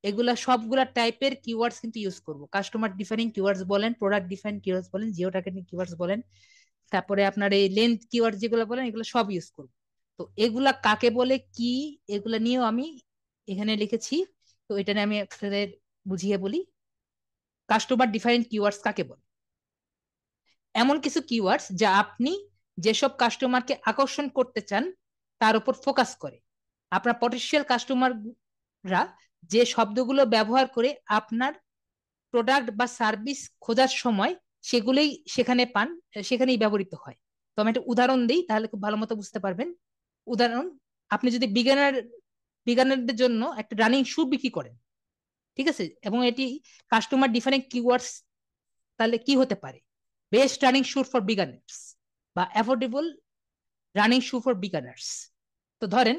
এগুলা সবগুলা টাইপের কিওয়ার্ডস কিন্তু ইউজ করব। কাস্টমার ডিফাইনিং কিওয়ার্ডস বলেন, প্রোডাক্ট ডিফাইন কিওয়ার্ডস বলেন, জিও টার্গেটিং কিওয়ার্ডস বলেন, তারপরে আপনার এই লেন্থ কিওয়ার্ড যেগুলো বলেন, এগুলো সব ইউজ করব। তো এগুলা কাকে বলে কি, এগুলা নিয়েও আমি এখানে লিখেছি। তো এটা নিয়ে আমি আপনাদের বুঝিয়ে বলি। কাস্টমার ডিফাইন কিওয়ার্ডস কাকে বলে? এমন কিছু কিওয়ার্ডস যা আপনি যেসব কাস্টমারকে আকর্ষণ করতে চান তার উপর ফোকাস করে। আপনার পটেনশিয়াল কাস্টমাররা যে শব্দগুলো ব্যবহার করে আপনার প্রোডাক্ট বা সার্ভিস খোঁজার সময় সেগুলোই সেখানে পান, সেখানেই ব্যবহৃত হয়। তো আমি একটা উদাহরণ দিই, তাহলে খুব ভালো মতো বুঝতে পারবেন। উদাহরণ, আপনি যদি বিগানারদের জন্য একটা রানিং শু বিক্রি করেন, ঠিক আছে, এবং এটি কাস্টমার ডিফারেন্ট কিওয়ার্ডস, তাহলে কি হতে পারে? বেস্ট রানিং শু ফর বিগানার্স, বা অ্যাফোর্ডেবল রানিং শু ফর বিগানার্স। তো ধরেন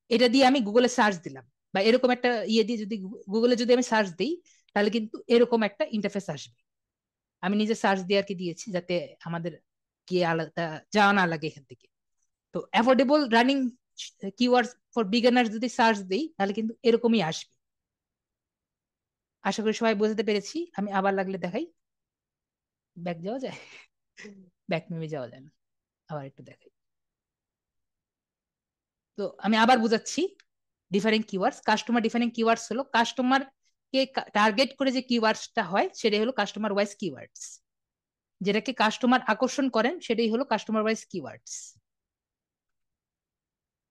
এটা দিয়ে আমি গুগলে সার্চ দিলাম, বা এরকম একটা ইয়ে দিয়ে যদি গুগলে যদি আমি সার্চ দিই, তাহলে কিন্তু এরকম একটা ইন্টারফেস আসবে। আমি নিজে সার্চ দিয়ে আর কি দিয়েছি, যাতে আমাদের কি আলাদা যাওয়া না লাগে এখান থেকে। তো affordable running keyword for beginner যদি সার্চ দিই, তাহলে কিন্তু এরকমই আসবে। আশা করি সবাই বোঝাতে পেরেছি। আমি আবার লাগলে দেখাই। ব্যাক যাওয়া যায়? ব্যাক মেমে যাওয়া যায় না, আবার একটু দেখাই। তো আমি আবার বুঝাচ্ছি। Differing keywords, customer differing keywords হলো কাস্টমার কে টার্গেট করে যে কিওয়ার্ডসটা হয় সেটাই হলো কাস্টমার ওয়াইজ কিওয়ার্ডস। যেটাকে কাস্টমার আকর্ষণ করেন সেটাই হলো কাস্টমার ওয়াইজ কিওয়ার্ডস।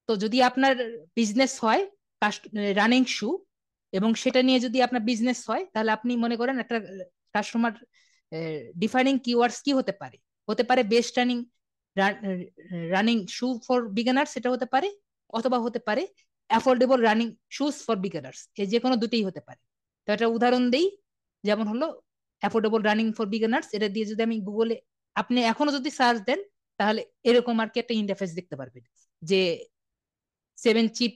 তো যদি আপনার বিজনেস হয় রানিং শু, এবং সেটা নিয়ে যদি আপনার বিজনেস হয়, তাহলে আপনি মনে করেন একটা কাস্টমার ডিফাইনিং কিওয়ার্ডস কি হতে পারে? হতে পারে best running running shoe for beginners, সেটা হতে পারে, অথবা হতে পারে affordable running shoes for beginners. এই যে কোনো দুটোই হতে পারে। তো একটা উদাহরণ দেই, যেমন হলো অ্যাফোর্ডেবল রানিং ফর বিগিনার্স, এটা দিয়ে যদি আমি গুগলে, আপনি এখনো যদি সার্চ দেন, তাহলে এরকম আর কি একটা ইন্টারফেস দেখতে পারবেন, যে 7 চিপ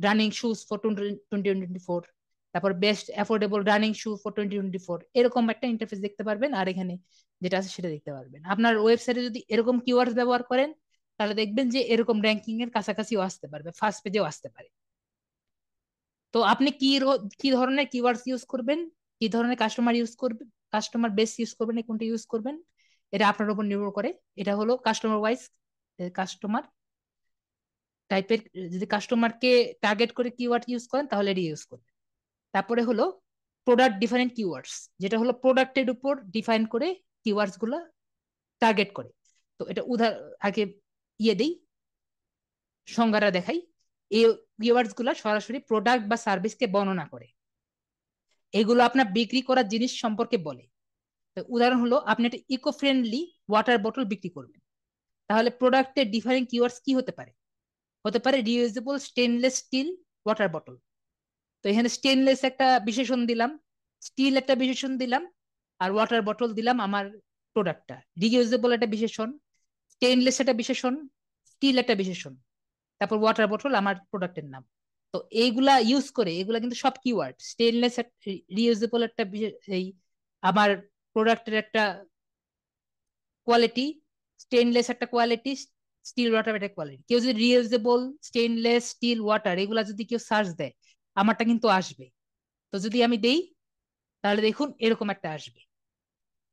রানিং শুজ ফর 2024, তারপর best affordable running shoe for 2024, এরকম একটা ইন্টারফেস দেখতে পারবেন। আর এখানে যেটা আছে সেটা দেখতে পারবেন। আপনার ওয়েবসাইটে যদি এরকম কিওয়ার্ডস ব্যবহার করেন, তাহলে দেখবেন যে এরকম র্যাঙ্কিং এর কাছাকাছিও আসতে পারবে, ফার্স্ট পেজেও আসতে পারে। তো আপনি কি ধরনের কিওয়ার্ডস ইউজ করবেন, কি ধরনের কাস্টমার ইউজ করবেন, কাস্টমার বেস ইউজ করবেন, কোনটা ইউজ করবেন, এটা আপনার উপর নির্ভর করে। এটা হলো কাস্টমার ওয়াইজ কাস্টমার টাইপের, যদি কাস্টমারকে টার্গেট করে কিওয়ার্ড ইউজ করেন তাহলে এটা ইউজ করবেন। তারপরে হলো প্রোডাক্ট ডিফারেন্ট কিওয়ার্ডস, যেটা হলো প্রোডাক্টের উপর ডিফাইন করে কিওয়ার্ডস গুলো টার্গেট করে। তো এটা আগে দেই, সংজ্ঞাটা দেখাই। এই কিওয়ার্ডস গুলো সরাসরি প্রোডাক্ট বা সার্ভিসকে বর্ণনা করে, এগুলো আপনার বিক্রি করার জিনিস সম্পর্কে বলে। উদাহরণ হলো আপনি একটা ইকো ফ্রেন্ডলি ওয়াটার বটল বিক্রি করবেন, তাহলে প্রোডাক্টের ডিফারেন্ট কিওয়ার্ডস কি হতে পারে? হতে পারে reusable stainless steel water bottle. তো এখানে স্টেনলেস একটা বিশেষণ দিলাম, স্টিল একটা বিশেষণ দিলাম, আর ওয়াটার বটল দিলাম আমার প্রোডাক্টটা। রিউজেবল একটা বিশেষণ, স্টেনলেস একটা বিশেষণ, স্টিল একটা বিশেষণ, তারপর ওয়াটার বটল আমার প্রোডাক্টের নাম। তো এইগুলা ইউজ করে, এগুলা কিন্তু সব কিওয়ার্ড। স্টেনলেস, রিউজেবল একটা এই আমার প্রোডাক্টের একটা কোয়ালিটি, স্টেনলেস একটা কোয়ালিটি, স্টিল ওয়াটার একটা কোয়ালিটি। কেউ যদি রিউজেবল স্টেনলেস স্টিল ওয়াটার এগুলা যদি কেউ সার্চ দেয়, আমারটা কিন্তু আসবে। তো যদি আমি দেই তাহলে দেখুন এরকম একটা আসবে।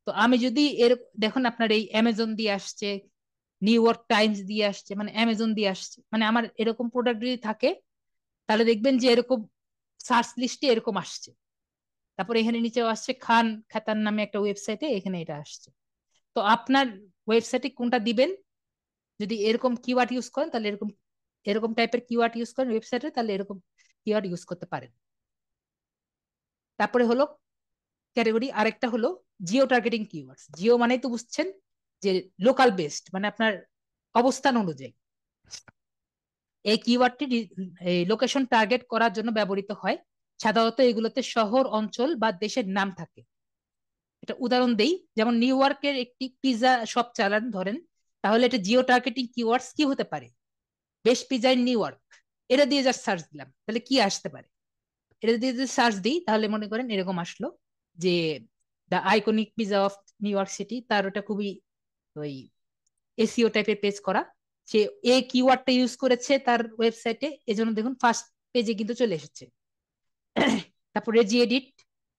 তো আমি যদি দেখুন আপনার এই অ্যামাজন দিয়ে আসছে, নিউ ইয়র্ক টাইমস দিয়ে আসছে, মানে অ্যামাজন দিয়ে আসছে, মানে আমার এরকম প্রোডাক্ট যদি থাকে তাহলে দেখবেন যে এরকম সার্চ লিস্টে এরকম আসছে। তারপরে এখানে নিচেও আসছে খান খাতান নামে একটা ওয়েবসাইটে, এখানে এটা আসছে। তো আপনার ওয়েবসাইটে কোনটা দিবেন, যদি এরকম কিওয়ার্ড ইউজ করেন তাহলে এরকম, এরকম টাইপের কিওয়ার্ড ইউজ করেন ওয়েবসাইটে, তাহলে এরকম কিওয়ার্ড ইউজ করতে পারেন। তারপরে হলো ক্যাটাগরি আরেকটা হলো জিও টার্গেটিং কিওয়ার্ডস। জিও মানে তো বুঝছেন যে লোকাল বেসড, মানে আপনার অবস্থান অনুযায়ী। এই কিওয়ার্ডটি এই লোকেশন টার্গেট করার জন্য ব্যবহৃত হয়। সাধারণত এগুলোতে শহর, অঞ্চল বা দেশের নাম থাকে। এটা উদাহরণ দেই, যেমন নিউ ইয়র্কের একটি পিজা শপ চালান ধরেন, তাহলে এটা জিও টার্গেটিং কিওয়ার্ডস কি হতে পারে? Best pizza in new York, এটা দিয়ে জাস্ট সার্চ দিলাম, তাহলে কি আসতে পারে? এটা দিয়ে যদি সার্চ দিই তাহলে মনে করেন এরকম আসলো যে the iconic pizza of new York city, তার ওটা খুবই ওই এসিও টাইপের পেজ করা, সে এই কিওয়ার্ডটা ইউজ করেছে তার ওয়েবসাইটে, এজন্য দেখুন ফার্স্ট পেজে কিন্তু চলে এসেছে। তারপর রেজি এডিট,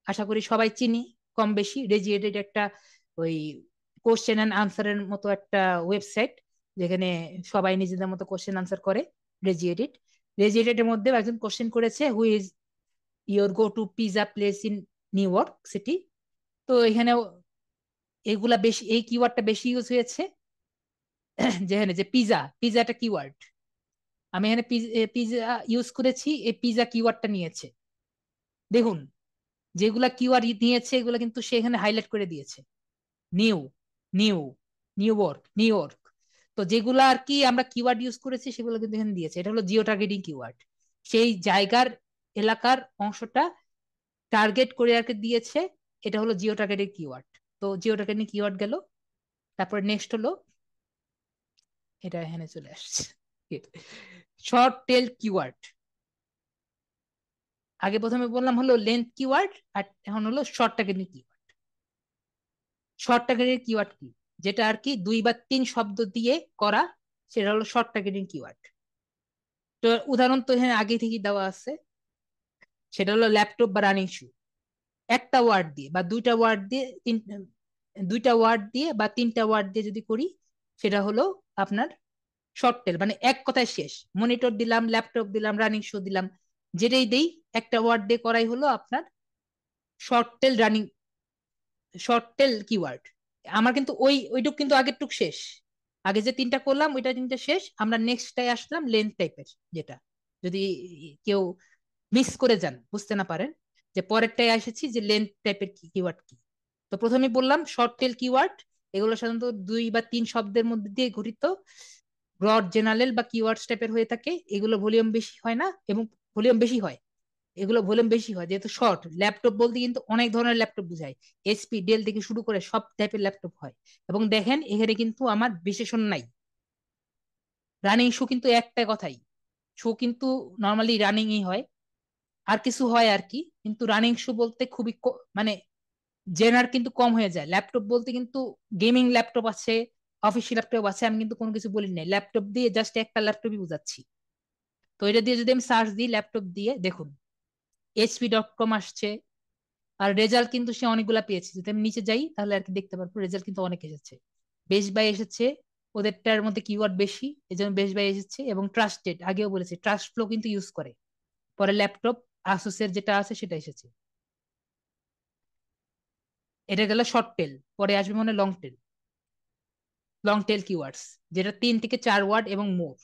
আশা করি সবাই চিনি কম বেশি। রেজি এডিট একটা ওই কোশ্চেন অ্যান্ড আনসারের মতো একটা ওয়েবসাইট, যেখানে সবাই নিজেদের মতো কোশ্চেন আনসার করে। রেজি এডিট, রেজি এডিটের মধ্যে একজন কোশ্চেন করেছে, who is your go to pizza place in new York city. তো এখানে এগুলা বেশি, এই কিওয়ার্ডটা বেশি ইউজ হয়েছে। যেখানে যে পিজা, পিজা একটা কিওয়ার্ড, আমি এখানে পিজা ইউজ করেছি, এই পিজা কিওয়ার্ডটা নিয়েছে। দেখুন যেগুলা কিওয়ার্ড নিয়েছে এগুলো কিন্তু সে এখানে হাইলাইট করে দিয়েছে, new, new, new York, new York. তো যেগুলা আর কি আমরা কিওয়ার্ড ইউজ করেছি সেগুলো কিন্তু এখানে দিয়েছে। এটা হলো জিও টার্গেটিং কিওয়ার্ড, সেই জায়গার এলাকার অংশটা টার্গেট করে আর কি দিয়েছে, এটা হলো জিও টার্গেটেড কিওয়ার্ড। তো জিও টার্গেটিং কিওয়ার্ড গেল। তারপর নেক্সট হলো, এটা এখানে চলে আসছে, শর্ট টেল কিওয়ার্ড। আগে প্রথমে বললাম হলো লেন্থ কিওয়ার্ড, আর এখন হলো short targeting keyword. Short targeting keyword কি? যেটা আর কি 2 বা 3 শব্দ দিয়ে করা, সেটা হলো শর্ট টার্গেটিং কিওয়ার্ড। তো উদাহরণ তো এখানে আগে থেকেই দেওয়া আছে, সেটা হলো ল্যাপটপ বা রানিং শু। একটা ওয়ার্ড দিয়ে বা দুইটা ওয়ার্ড দিয়ে, দুইটা ওয়ার্ড দিয়ে বা 3টা ওয়ার্ড দিয়ে যদি করি, সেটা হলো আপনার শর্ট টেল, মানে এক কথায় শেষ। মনিটর দিলাম, ল্যাপটপ দিলাম, রানিং শো দিলাম, যেটাই দেই একটা ওয়ার্ড দিয়ে করাই হলো আপনার short tail running, short tail keyword. আমার কিন্তু ওইটুক কিন্তু আগের টুক শেষ, আগে যে 3টা করলাম ওইটা 3টা শেষ। আমরা নেক্সটটাই আসলাম লেন্থ টাইপের, যেটা যদি কেউ মিস করে যান, বুঝতে না পারেন যে পরেরটাই এসেছি যে লেন্থ টাইপের কিওয়ার্ড কি। তো প্রথমে বললাম শর্ট টেল কিওয়ার্ড, এগুলো সাধারণত 2 বা 3 শব্দের মধ্যে দিয়ে গঠিত, ব্রড জেনারেল বা কিওয়ার্ডস টাইপের হয়ে থাকে। এগুলো ভলিউম বেশি হয় না, এবং ভলিউম বেশি হয়, এগুলো ভলিউম বেশি হয় যেহেতু শর্ট। ল্যাপটপ বলতে কিন্তু অনেক ধরনের ল্যাপটপ বোঝায়, এসপি ডেল থেকে শুরু করে সব টাইপের ল্যাপটপ হয়। এবং দেখেন এখানে কিন্তু আমার বিশেষণ নাই। রানিং শো কিন্তু একটা কথাই, শো কিন্তু নর্মালি রানিংই হয়, আর কিছু হয় আর কি, কিন্তু রানিং শো বলতে খুবই মানে জেনার কিন্তু কম হয়ে যায়। ল্যাপটপ বলতে কিন্তু গেমিং ল্যাপটপ আছে, অফিসিয়াল ল্যাপটপ আছে, আমি কিন্তু কোনো কিছু বলি নাই, ল্যাপটপ দিয়ে জাস্ট একটা ল্যাপটপই বুঝাচ্ছি। তো এটা দিয়ে যদি আমি সার্চ দিই ল্যাপটপ দিয়ে, দেখুন hp.com আসছে। আর রেজাল্ট কিন্তু সে অনেকগুলা পেয়েছে, যদি আমি নিচে যাই তাহলে আর কি দেখতে পারবো রেজাল্ট কিন্তু অনেক এসেছে। বেস্ট বাই এসেছে, ওদেরটার মধ্যে কিওয়ার্ড বেশি, এই জন্য বেশ বাই এসেছে। এবং ট্রাস্টেড, আগেও বলেছি ট্রাস্ট ফ্লো কিন্তু ইউজ করে। পরে ল্যাপটপ আসুসের যেটা আছে সেটা এসেছে। এটা গেল শর্ট টেল। পরে আসবে মনে long tail. Long tail keywords, যেটা 3 থেকে 4 ওয়ার্ড এবং মোর,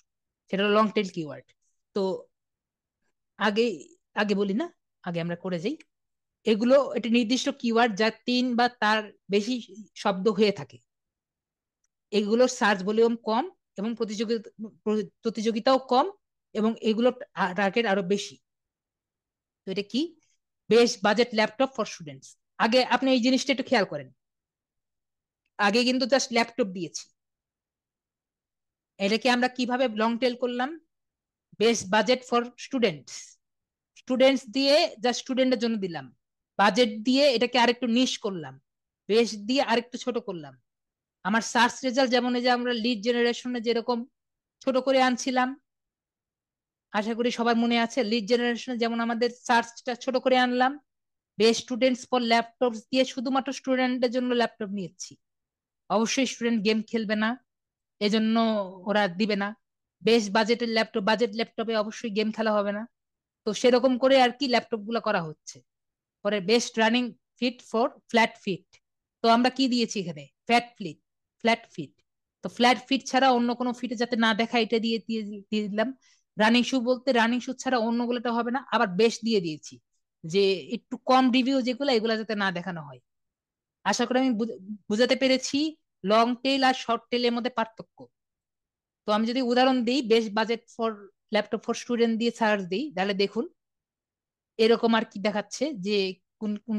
সেটা হলো লং টেল কিওয়ার্ড। তো আগে আগে বলি না, আগে আমরা করে যাই। এগুলো একটি নির্দিষ্ট কিওয়ার্ড যা 3 বা তার বেশি শব্দ হয়ে থাকে। এগুলোর সার্চ ভলিউম কম এবং প্রতিযোগিতাও কম, এবং এগুলোর টার্গেট আরো বেশি। তো এটা কি? Best budget laptop for students. আগে আপনি এই জিনিসটা একটু খেয়াল করেন, আগে কিন্তু জাস্ট ল্যাপটপ দিয়েছি। এটাকে আমরা কিভাবে লং টেল করলাম? Best budget for students, students দিয়ে জাস্ট স্টুডেন্টের জন্য দিলাম। বাজেট দিয়ে এটাকে আরেকটু নিশ করলাম, বেস্ট দিয়ে আরেকটু ছোট করলাম। আমার সার্চ রেজাল্ট যেমন এই যে আমরা লিড জেনারেশনে যেরকম ছোট করে আনছিলাম, আশা করি সবার মনে আছে, লিড জেনারেশনে যেমন আমাদের সার্চটা ছোট করে আনলাম। বেস্ট স্টুডেন্টস ফর ল্যাপটপ দিয়ে শুধুমাত্র স্টুডেন্টের জন্য ল্যাপটপ নিয়েছি। অবশ্যই স্টুডেন্ট গেম খেলবে না, এজন্য ওরা দিবে না। বেস্ট বাজেটের ল্যাপটপ, বাজেট ল্যাপটপে অবশ্যই গেম খেলা হবে না। তো সেরকম করে আর কি ল্যাপটপ গুলো করা হচ্ছে। পরে best running feet for flat feet. তো আমরা কি দিয়েছি এখানে? Flat feet. তো ফ্ল্যাট ফিট ছাড়া অন্য কোনো ফিটে যাতে না দেখা, এটা দিয়ে দিয়ে দিয়ে দিলাম। রানিং শু বলতে রানিং শু ছাড়া অন্যগুলোটা হবে না। আবার বেস্ট দিয়ে দিয়েছি, যে একটু কম রিভিউ যেগুলো, এগুলো যাতে না দেখানো হয়। আশা করি আমি বুঝাতে পেরেছি লং টেল আর শর্ট টেলের মধ্যে পার্থক্য। তো আমি যদি উদাহরণ দিই, best budget for laptop for student দিয়ে সার্চ দিই, তাহলে দেখুন এরকম আর কি দেখাচ্ছে যে কোন কোন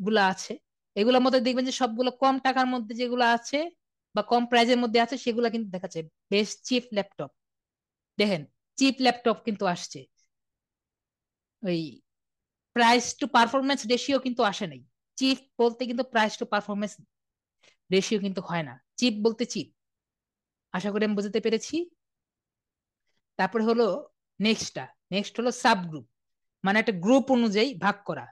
গুলা আছে। এগুলোর মধ্যে দেখবেন যে সবগুলো কম টাকার মধ্যে যেগুলো আছে বা কম প্রাইজের মধ্যে আছে সেগুলো কিন্তু দেখাচ্ছে বেস্ট চিপ ল্যাপটপ। দেখেন, চিপ ল্যাপটপ কিন্তু আসছে। ওই প্রাইস টু পারফরমেন্স রেশিও কিন্তু আসে নাই। চিপ বলতে কিন্তু প্রাইস টু পারফরমেন্স রেশিও কিন্তু হয় না, চিপ বলতে চিপ। আশা করি আমি বুঝতে পেরেছি। তারপরে হলো নেক্সটটা, নেক্সট হলো সাব গ্রুপ, মানে একটা গ্রুপ অনুযায়ী ভাগ করা।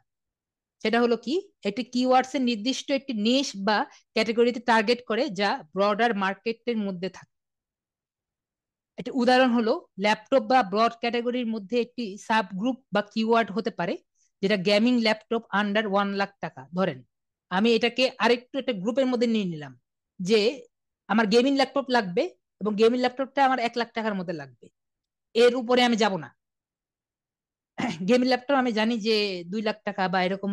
সেটা হলো কি? একটি কিওয়ার্ডস এর নির্দিষ্ট একটি নিশ বা ক্যাটাগরিতে টার্গেট করে যা ব্রডার মার্কেটের মধ্যে থাকে। একটি উদাহরণ হলো ল্যাপটপ বা ব্রড ক্যাটাগরির মধ্যে একটি সাব গ্রুপ বা কিওয়ার্ড হতে পারে, যেটা গেমিং ল্যাপটপ আন্ডার 1 লাখ টাকা ধরেন। আমি এটাকে আরেকটু একটা গ্রুপের মধ্যে নিয়ে নিলাম, যে আমার গেমিং ল্যাপটপ লাগবে এবং গেমিং ল্যাপটপটা আমার 1 লাখ টাকার মধ্যে লাগবে, এর উপরে আমি যাব না। গেমিং ল্যাপটপ আমি জানি যে 2 লাখ টাকা বা এরকম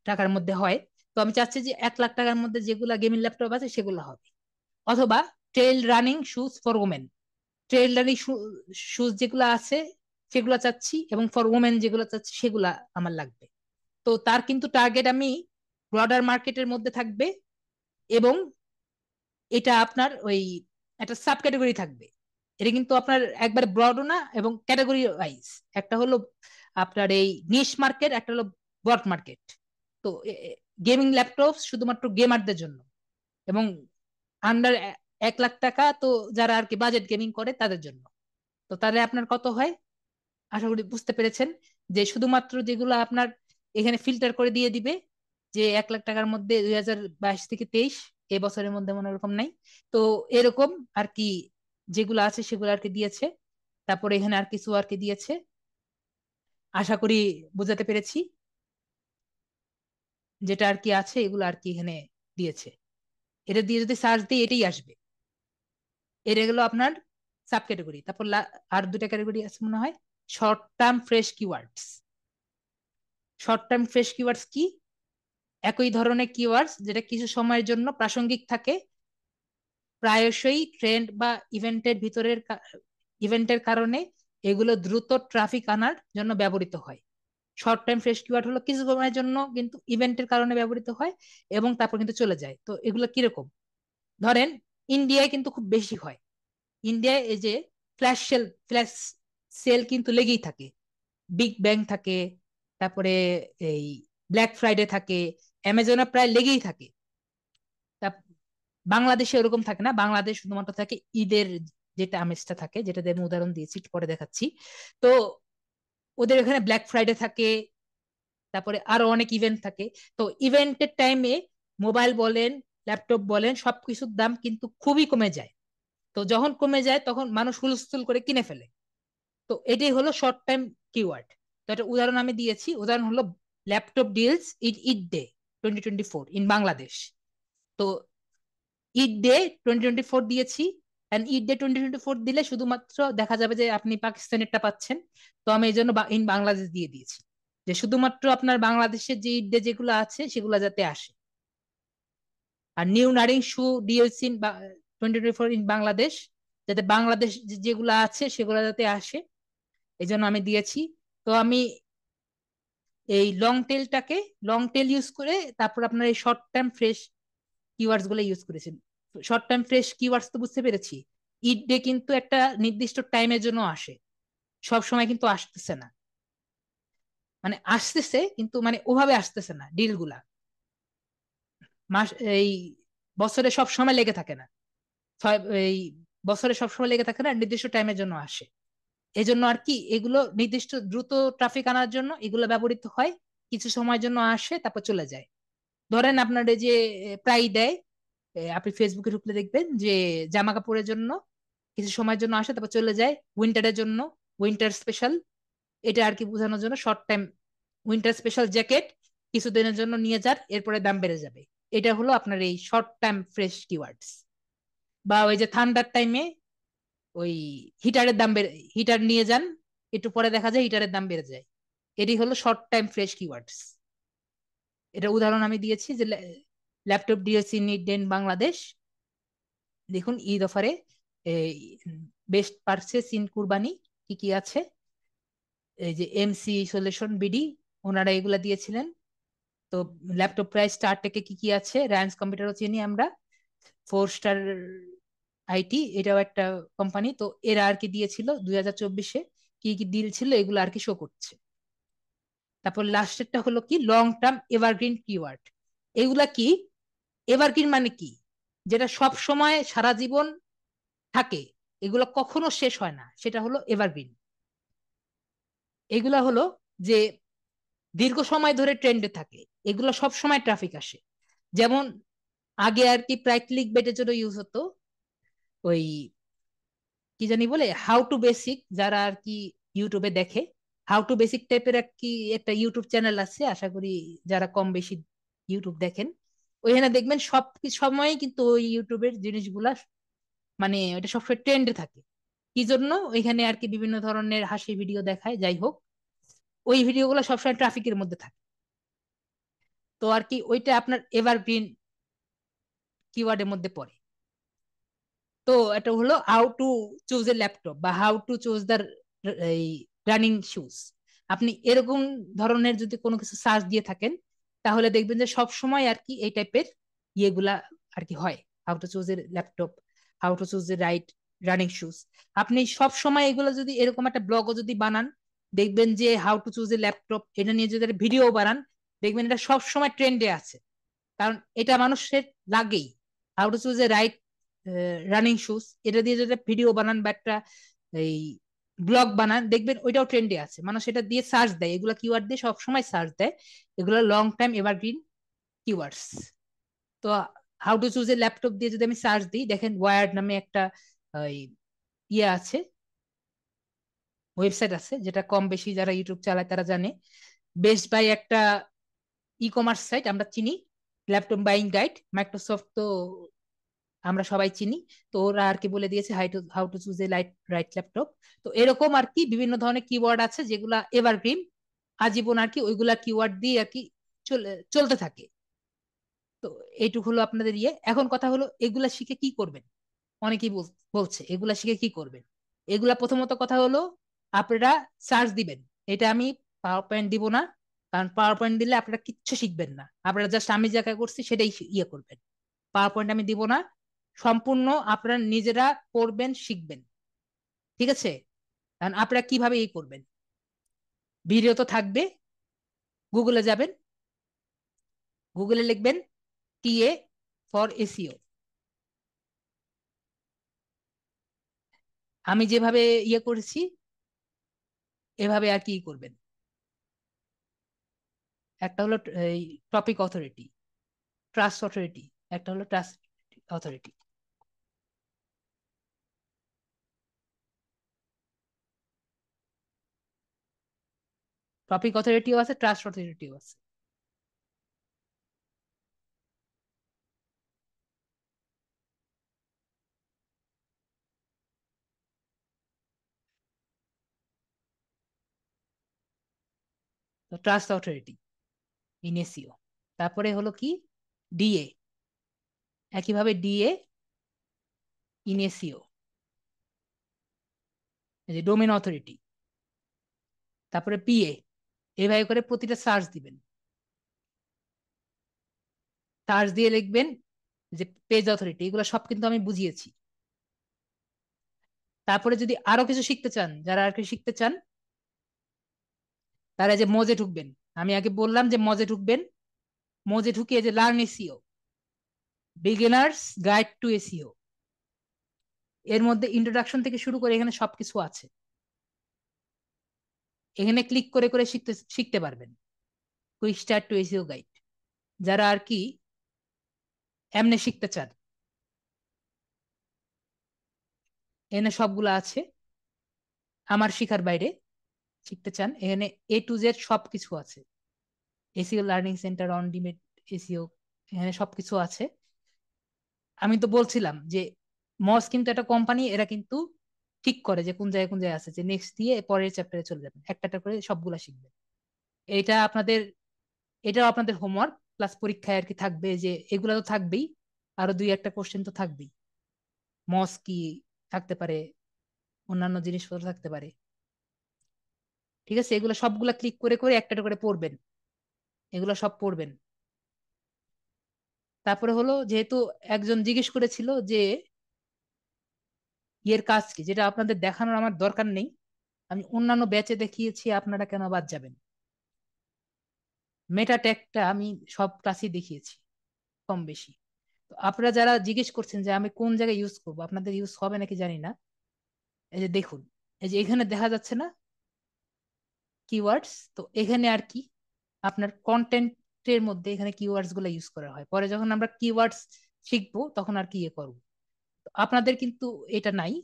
টাকার মধ্যে হয়। তো আমি চাচ্ছি যে 1 লাখ টাকার মধ্যে যেগুলা গেমিং ল্যাপটপ আছে সেগুলো হবে। অথবা trail running shoes for women, trail running shoes যেগুলো আছে সেগুলো চাচ্ছি, এবং ফর ওমেন যেগুলো চাচ্ছি সেগুলা আমার লাগবে। তো তার কিন্তু টার্গেট আমি ব্রডার মার্কেটের মধ্যে থাকবে, এবং এটা আপনার ওই একটা সাব ক্যাটাগরি থাকবে। এটা কিন্তু আপনার একবারে ব্রডও না, এবং ক্যাটাগরি ওয়াইজ একটা হলো আপনার এই নিশ মার্কেট, একটা হলো ব্রড মার্কেট। তো গেমিং ল্যাপটপ শুধুমাত্র গেমারদের জন্য, এবং আন্ডার 1 লাখ টাকা তো যারা আর কি বাজেট গেমিং করে তাদের জন্য। তো তাহলে আপনার কত হয়? আশা করি বুঝতে পেরেছেন যে শুধুমাত্র যেগুলো আপনার এখানে ফিল্টার করে দিয়ে দিবে, যে 1 লাখ টাকার মধ্যে 2022 থেকে 23 এই বছরের মধ্যে মনে এরকম নাই। তো এরকম আর কি যেগুলো আছে সেগুলো আর কি দিয়েছে। তারপরে এখানে আর কিছু আর কি দিয়েছে। আশা করি বুঝাতে পেরেছি। যেটা আর কি আছে এগুলো আর কি এখানে দিয়েছে। এটা দিয়ে যদি সার্চ দিই এটাই আসবে। এটা গেলো আপনার সাব ক্যাটাগরি। তারপর আর দুটা ক্যাটাগরি আছে মনে হয়, short term fresh keywords. Short term fresh keywords কি? একই ধরনের কিওয়ার্ডস যেটা কিছু সময়ের জন্য প্রাসঙ্গিক থাকে, প্রায়শই ট্রেন্ড বা ইভেন্টের কারণে এগুলো দ্রুত ট্রাফিক আনার জন্য ব্যবহৃত হয়। শর্ট টাইম ফ্রেশ কিওয়ার্ড হলো কিছু সময়ের জন্য কিন্তু ইভেন্টের কারণে ব্যবহৃত হয় এবং তারপর কিন্তু চলে যায়। তো এগুলো কিরকম? ধরেন ইন্ডিয়ায় কিন্তু খুব বেশি হয়। ইন্ডিয়ায় এই যে ফ্ল্যাশ সেল কিন্তু লেগেই থাকে, বিগ ব্যাং থাকে, তারপরে এই ব্ল্যাক ফ্রাইডে থাকে, অ্যামাজনে প্রায় লেগেই থাকে। তা বাংলাদেশে ওরকম থাকে না, বাংলাদেশ শুধুমাত্র থাকে ঈদের যেটা আমেজটা থাকে, যেটা আমি উদাহরণ দিয়েছি একটু পরে দেখাচ্ছি। তো ওদের এখানে ব্ল্যাক ফ্রাইডে থাকে, তারপরে আরো অনেক ইভেন্ট থাকে। তো ইভেন্টের টাইমে মোবাইল বলেন, ল্যাপটপ বলেন, সবকিছুর দাম কিন্তু খুবই কমে যায়। তো যখন কমে যায় তখন মানুষ হুলস্থুল করে কিনে ফেলে। তো এটাই হলো শর্ট টাইম কিওয়ার্ড। তো একটা উদাহরণ আমি দিয়েছি, উদাহরণ হলো laptop deals in Eid day 2024 in Bangladesh. তো ঈদ ডে 2024 দিয়েছি, এন্ড ঈদ ডে 2024 দিলে শুধুমাত্র দেখা যাবে যে আপনি পাকিস্তানেরটা পাচ্ছেন। তো আমি এই জন্য ইন বাংলাদেশ দিয়ে দিয়েছি, যে শুধুমাত্র আপনার বাংলাদেশের যে ঈদ ডে যেগুলো আছে সেগুলো যাতে আসে। আর নিউ নারিং শু ডিএলসি ইন 2024 ইন বাংলাদেশ, যাতে বাংলাদেশ যেগুলো আছে সেগুলো যাতে আসে, এই জন্য আমি দিয়েছি। তো আমি এই লং টেল ইউজ করে তারপর আপনার এই শর্ট টার্ম ফ্রেশ কিওয়ার্ডস গুলো ইউজ করেছেন। শর্ট টার্ম ফ্রেশ কিওয়ার্ডস তো বুঝতে পেরেছি। ঈদ ডে কিন্তু একটা নির্দিষ্ট টাইমের জন্য আসে, সব সময় কিন্তু আসতেছে না, মানে আসতেছে কিন্তু মানে ওভাবে আসতেছে না ডিল গুলা। মাস এই বছরে সব সময় লেগে থাকে না, এই বছরে সব সময় লেগে থাকে না, নির্দিষ্ট টাইমের জন্য আসে। এই জন্য আর কি এগুলো নির্দিষ্ট দ্রুত ট্রাফিক আনার জন্য এগুলো ব্যবহৃত হয়। কিছু সময়ের জন্য আসে তারপর চলে যায়। ধরেন আপনার এই যে প্রায় দেয়, আপনি ফেসবুকে ঢুকলে দেখবেন যে জামা কাপড়ের জন্য কিছু সময়ের জন্য আসে তারপর চলে যায়, উইন্টারের জন্য উইন্টার স্পেশাল, এটা আর কি বোঝানোর জন্য short time winter special jacket কিছুদিনের জন্য নিয়ে যান, এরপরে দাম বেড়ে যাবে। এটা হলো আপনার এই শর্ট টাইম ফ্রেশ কিওয়ার্ডস। বা ওই যে ঠান্ডার টাইমে ওই হিটারের দাম বেড়ে, হিটার নিয়ে যান, একটু পরে দেখা যায় হিটারের দাম বেড়ে যায়। এটি হলো শর্ট টাইম ফ্রেশ কিওয়ার্ডস। এটা উদাহরণ আমি দিয়েছি যে ল্যাপটপ ডিএসসি নিড দেন বাংলাদেশ। দেখুন ঈদ অফারে বেস্ট পারচেস ইন কুরবানি কি কি আছে, এই যে এমসি সলিউশন বিডি ওনারা এগুলা দিয়েছিলেন। তো ল্যাপটপ প্রাইস স্টার টেকে কি কি আছে, র্যান্স কম্পিউটারও চিনি আমরা, 4 স্টার আইটি এটাও একটা কোম্পানি। তো এরা আর কি দিয়েছিল 2024-এ কি কি ডিল ছিল এগুলো আর কি শো করছে। তারপর লাস্টেরটা হলো কি লং টার্ম এভারগ্রিন কিওয়ার্ড। এগুলা কি? এভারগ্রিন মানে কি? যেটা সব সময় সারা জীবন থাকে, এগুলো কখনো শেষ হয় না, সেটা হলো এভারগ্রিন। এগুলা হলো যে দীর্ঘ সময় ধরে ট্রেন্ডে থাকে, এগুলো সব সময় ট্রাফিক আসে। যেমন আগে আর কি প্রায় ক্লিক বেটের জন্য ইউজ হতো ওই কি জানি বলে হাউ টু বেসিক, যারা আর কি ইউটিউবে দেখে, হাউ টু বেসিক টাইপের আর কি একটা ইউটিউব চ্যানেল আছে, আশা করি যারা কম বেশি ইউটিউব দেখেন ওইখানে দেখবেন সব সময় কিন্তু ওই ইউটিউবের জিনিসগুলা মানে ওটা সবসময় ট্রেন্ডে থাকে। কি জন্য? ওইখানে আর কি বিভিন্ন ধরনের হাসি ভিডিও দেখায়, যাই হোক ওই ভিডিওগুলো সবসময় ট্রাফিকের মধ্যে থাকে। তো আর কি ওইটা আপনার এভারগ্রিন কিওয়ার্ডের মধ্যে পড়ে। তো এটা হলো how to choose a laptop বা হাউ টু চুজ দ্য এই রানিং শুজ। আপনি এরকম ধরনের যদি কোনো কিছু সার্চ দিয়ে থাকেন তাহলে দেখবেন যে সব সময় আর কি এই টাইপের ইয়েগুলা আর কি হয়, how to choose a laptop, how to choose a right running shoes. আপনি সব সময় এগুলো যদি এরকম একটা ব্লগও যদি বানান, দেখবেন যে how to choose a laptop এটা নিয়ে যদি ভিডিও বানান, দেখবেন এটা সব সময় ট্রেন্ডে আছে, কারণ এটা মানুষের লাগেই। How to choose a right running shoes এটা দিয়ে যদি ভিডিও বানান বা একটা এই ব্লগ বানান, দেখবেন ওইটাও ট্রেন্ডে আছে, মানুষ এটা দিয়ে সার্চ দেয়, এগুলো কিওয়ার্ড দিয়ে সবসময় সার্চ দেয়, এগুলো লং টাইম এভারগ্রিন কিওয়ার্ডস। তো how to choose a laptop দিয়ে যদি আমি সার্চ দিই, দেখেন ওয়ার্ড নামে একটা ওই ইয়ে আছে, ওয়েবসাইট আছে, যেটা কম বেশি যারা ইউটিউব চালায় তারা জানে। বেস্ট বাই একটা ই কমার্স সাইট আমরা চিনি, ল্যাপটপ বাইং গাইড, মাইক্রোসফট তো আমরা সবাই চিনি। তো ওরা আর কি বলে দিয়েছে how to choose a right laptop. তো এরকম আর কি বিভিন্ন ধরনের কিওয়ার্ড আছে যেগুলা এভারগ্রিন, আজীবন আর কি ওইগুলা কিওয়ার্ড দিয়ে আর কি চলতে থাকে। তো এইটুকু হলো আপনাদের ইয়ে। এখন কথা হলো এগুলা শিখে কি করবেন? অনেকেই বলছে এগুলা শিখে কি করবেন। এগুলা প্রথমত কথা হলো আপনারা সার্চ দিবেন। এটা আমি পাওয়ার পয়েন্ট দিব না, কারণ পাওয়ার পয়েন্ট দিলে আপনারা কিচ্ছু শিখবেন না, আপনারা জাস্ট আমি যা করছি সেটাই ইয়ে করবেন। পাওয়ার পয়েন্ট আমি দিব না, সম্পূর্ণ আপনারা নিজেরা করবেন শিখবেন, ঠিক আছে? কারণ আপনারা কিভাবে এই করবেন, ভিডিও তো থাকবে, গুগলে যাবেন, গুগলে লিখবেন টিএ ফর এসিও। আমি যেভাবে ইয়ে করেছি এভাবে আর কি করবেন। একটা হলো এই টপিক অথরিটি, ট্রাস্ট অথরিটি, একটা হলো ট্রাস্ট অথরিটি। টপিক অথরিটিও আছে, ট্রাস্ট অথরিটিও আছে। তো ট্রাস্ট অথরিটি ইন এসিও। তারপরে হলো কি, ডিএ, একইভাবে ডিএ ইন এসিও, এই যে ডোমেন অথরিটি। তারপরে পিএ, এইভাবে করে প্রতিটা সার্চ দিবেন। সার্চ দিয়ে লিখবেন যে পেজ অথরিটি, এগুলো সব কিন্তু আমি বুঝিয়েছি। তারপরে যদি আরো কিছু শিখতে চান, যারা আর কি শিখতে চান, তারা যে মজে ঢুকবেন। আমি আগে বললাম যে মজে ঢুকবেন, মজে ঢুকিয়ে যে learn SEO, beginners guide to SEO, এর মধ্যে ইন্ট্রোডাকশন থেকে শুরু করে এখানে সবকিছু আছে। এখানে ক্লিক করে করে শিখতে শিখতে পারবেন। Quick start to SEO guide, যারা আর কি এমনি শিখতে চান, এখানে সবগুলো আছে। আমার শিখার বাইরে শিখতে চান, এখানে A to Z সবকিছু আছে। SEO learning centre, on deemed SEO, এখানে সবকিছু আছে। আমি তো বলছিলাম যে মস কিন্তু একটা কোম্পানি, এরা কিন্তু ঠিক করে যে কোন জায়গায় কোন জায়গায় আছে, যে নেক্সট দিয়ে পরের চ্যাপ্টারে চলে যাবেন, একটা একটা করে সবগুলা শিখবেন। এটা আপনাদের, এটাও আপনাদের হোমওয়ার্ক প্লাস পরীক্ষায় আর কি থাকবে, যে এগুলা তো থাকবেই, আরো দুই একটা কোশ্চেন তো থাকবেই। মস কি থাকতে পারে, অন্যান্য জিনিসপত্র থাকতে পারে। ঠিক আছে, এগুলো সবগুলা ক্লিক করে করে একটা একটা করে পড়বেন, এগুলো সব পড়বেন। তারপরে হলো, যেহেতু একজন জিজ্ঞেস করেছিল যে ইয়ের কাজ কি, যেটা আপনাদের দেখানোর আমার দরকার নেই, আমি অন্যান্য ব্যাচে দেখিয়েছি, আপনারা কেন বাদ যাবেন। মেটা ট্যাগটা আমি সব ক্লাসে দেখিয়েছি কম বেশি। তো আপনারা যারা জিজ্ঞেস করছেন যে আমি কোন জায়গায় ইউজ করবো, আপনাদের ইউজ হবে নাকি জানি না, এই যে দেখুন, এই যে এখানে দেখা যাচ্ছে না কিওয়ার্ডস, তো এখানে আর কি আপনার কন্টেন্টের মধ্যে এখানে কিওয়ার্ডস গুলো ইউজ করা হয়। পরে যখন আমরা কিওয়ার্ডস শিখবো তখন আর কি ইয়ে করবো। তো আপনাদের কিন্তু এটা নাই,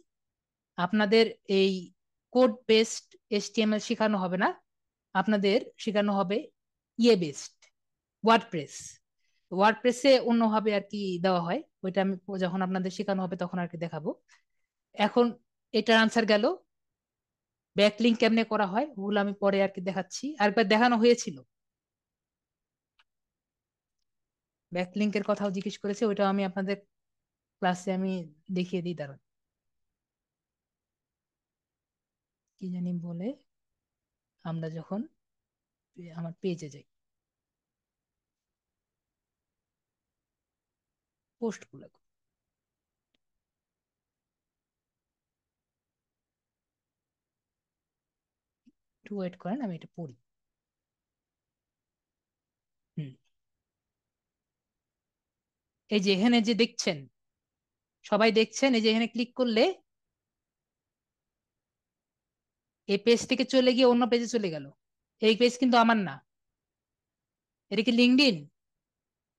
আপনাদের এই কোড বেসড HTML শেখানো হবে না, আপনাদের শেখানো হবে ইয়ে বেসড ওয়ার্ডপ্রেস। ওয়ার্ডপ্রেসে অন্যভাবে আর কি দেওয়া হয়, ওইটা আমি যখন আপনাদের শেখানো হবে তখন আর কি দেখাবো। এখন এটার আনসার গেল। ব্যাকলিঙ্ক কেমনে করা হয় ওগুলো আমি পরে আর কি দেখাচ্ছি, আরেকবার দেখানো হয়েছিল। ব্যাকলিঙ্কের কথাও জিজ্ঞেস করেছে, ওইটাও আমি আপনাদের ক্লাসে আমি দেখিয়ে দিই, দাঁড়ান। কি জানি বলে, আমরা যখন আমার পেজে যাই, পোস্ট গুলো একটু ওয়েট করেন, আমি এটা পড়ি। হুম, এই যে এখানে যে দেখছেন, সবাই দেখছেন, এই যে এখানে ক্লিক করলে এই পেজ থেকে চলে গিয়ে অন্য পেজে চলে গেল। এই পেজ কিন্তু আমার না, এটা কি লিঙ্কডইন?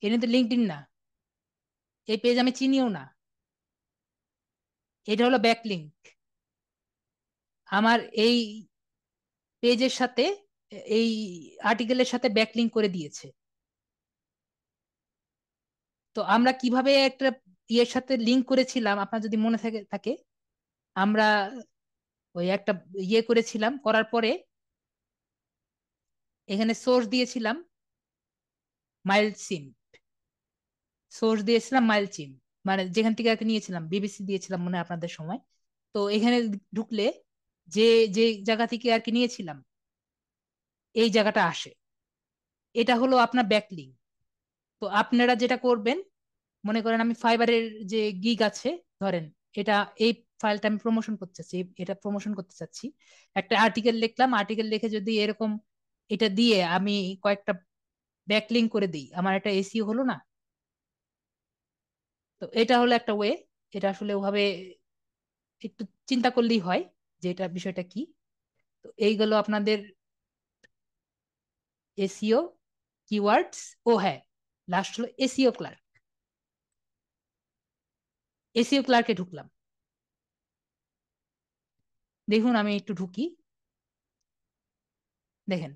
এটা তো লিঙ্কডইন না, এই পেজ আমি চিনিও না। এটা হলো ব্যাকলিঙ্ক। আমার এই পেজের সাথে, এই আর্টিকেলের সাথে ব্যাকলিঙ্ক করে দিয়েছে। তো আমরা কিভাবে একটা ইয়ের সাথে লিঙ্ক করেছিলাম, আপনার যদি মনে থাকে থাকে, আমরা ওই একটা ইয়ে করেছিলাম, করার পরে এখানে সোর্স দিয়েছিলাম মাইল সিম, সোর্স দিয়েছিলাম মাইল সিম, মানে যেখান থেকে আর কি নিয়েছিলাম, বিবিসি দিয়েছিলাম মনে হয় আপনাদের সময়। তো এখানে ঢুকলে যে যে জায়গা থেকে আর কি নিয়েছিলাম, এই জায়গাটা আসে, এটা হলো আপনার ব্যাকলিঙ্ক। তো আপনারা যেটা করবেন, মনে করেন আমি ফাইবারের যে গিগ আছে ধরেন, এটা এই ফাইলটা আমি প্রমোশন করতে চাচ্ছি, এটা প্রমোশন করতে চাচ্ছি, একটা আর্টিকেল লিখলাম, আর্টিকেল লিখে যদি এরকম এটা দিয়ে আমি কয়েকটা ব্যাকলিঙ্ক করে দিই, আমার একটা এসিও হলো না। তো এটা হলো একটা ওয়ে। এটা আসলে ওভাবে একটু চিন্তা করলেই হয় যে এটা বিষয়টা কি। তো এইগুলো আপনাদের এসিও কিওয়ার্ডস। ও হ্যাঁ, লাস্ট হলো এসিও ক্লার্ক। এসিও ক্লার্কে ঢুকলাম, দেখুন আমি একটু ঢুকি, দেখেন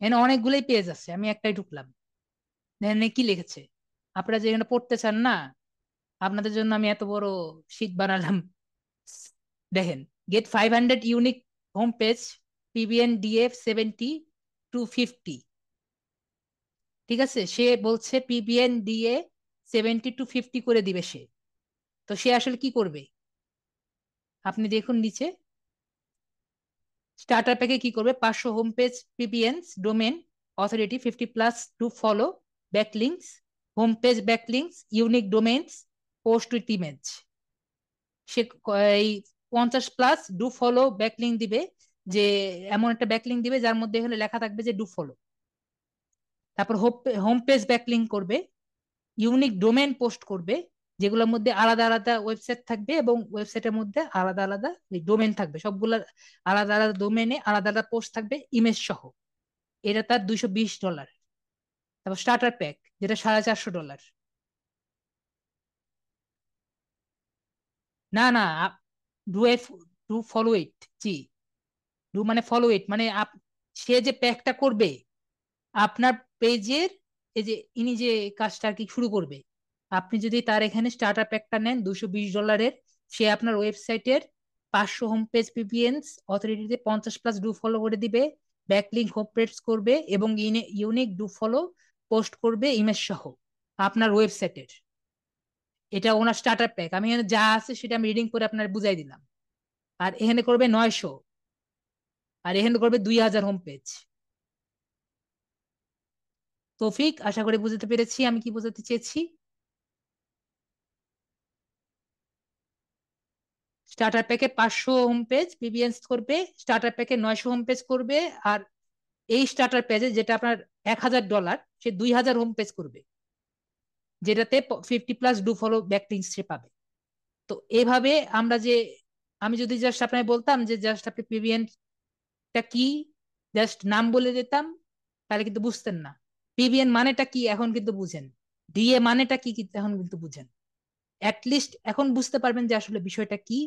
এখানে অনেকগুলোই পেজ আছে, আমি একটাই ঢুকলাম, দেখেন কি লিখেছে। আপনারা যেখানে পড়তে চান না, আপনাদের জন্য আমি এত বড় শীট বানালাম। দেখেন, get 500 unique home page, PBN DF 70 to 50। ঠিক আছে, সে বলছে পিবিএন ডিএ 70 to 50 করে দিবে সে। তো সে আসলে কি করবে, আপনি দেখুন নিচে স্টার্টার প্যাকে কি করবে, 500 home page PBNs domain authority 50+ to follow backlinks, home page backlinks, unique domains, post with image. সে এই 50+ ডু ফলো ব্যাকলিং দিবে, যে এমন একটা ব্যাকলিং দিবে যার মধ্যে এখানে লেখা থাকবে যে ডু ফলো। তারপর হোম পেজ ব্যাকলিং করবে, ইউনিক ডোমেন পোস্ট করবে, যেগুলোর মধ্যে আলাদা আলাদা ওয়েবসাইট থাকবে এবং ওয়েবসাইটের মধ্যে আলাদা আলাদা ডোমেন থাকবে, সবগুলা আলাদা আলাদা ডোমেনে আলাদা আলাদা পোস্ট থাকবে ইমেজ সহ। এটা তার $220। তারপর স্টার্টার প্যাক, যেটা $450। না না, do F do follow it, G, do মানে ফলো ইট, মানে সে যে প্যাকটা করবে আপনার পেজের, এই যে ইনি যে কাজটা আর কি শুরু করবে, আপনি যদি তার এখানে স্টার্টার প্যাকটা নেন $220, সে আপনার ওয়েবসাইটের 500 হোম পেজ পিপিএনস অথরিটিতে 50+ ডু ফলো করে দিবে, ব্যাকলিংক হোম পেজ করবে এবং ইউনিক ডু ফলো পোস্ট করবে ইমেজ সহ আপনার ওয়েবসাইটের। এটা ওনার স্টার্টার প্যাক, আমি এখানে যা আছে সেটা আমি রিডিং করে আপনার বুঝাই দিলাম। আর এখানে করবে 900, আর এখানে করবে 2000 হোম পেজ। তৌফিক, আশা করি বুঝতে পেরেছি আমি কি বোঝাতে চেয়েছি। স্টার্টার প্যাকে 500 হোম পেজ পিবিএনস করবে, স্টার্টার প্যাকে 900 হোম পেজ করবে, আর এই স্টার্টার পেজে যেটা আপনার $1000, সে 2000 হোম পেজ করবে, যেটাতে 50+ ডু ফলো ব্যাকলিংস সে পাবে। তো এভাবে আমরা যে, আমি যদি জাস্ট আপনাকে বলতাম যে জাস্ট আপনি পিবিএনটা কি, জাস্ট নাম বলে দিতাম, তাহলে কিন্তু বুঝতেন না। পিবিএন মানেটা কি এখন কিন্তু বুঝেন, ডিএ মানেটা কি এখন কিন্তু বুঝেন। অ্যাটলিস্ট এখন বুঝতে পারবেন যে আসলে বিষয়টা কি,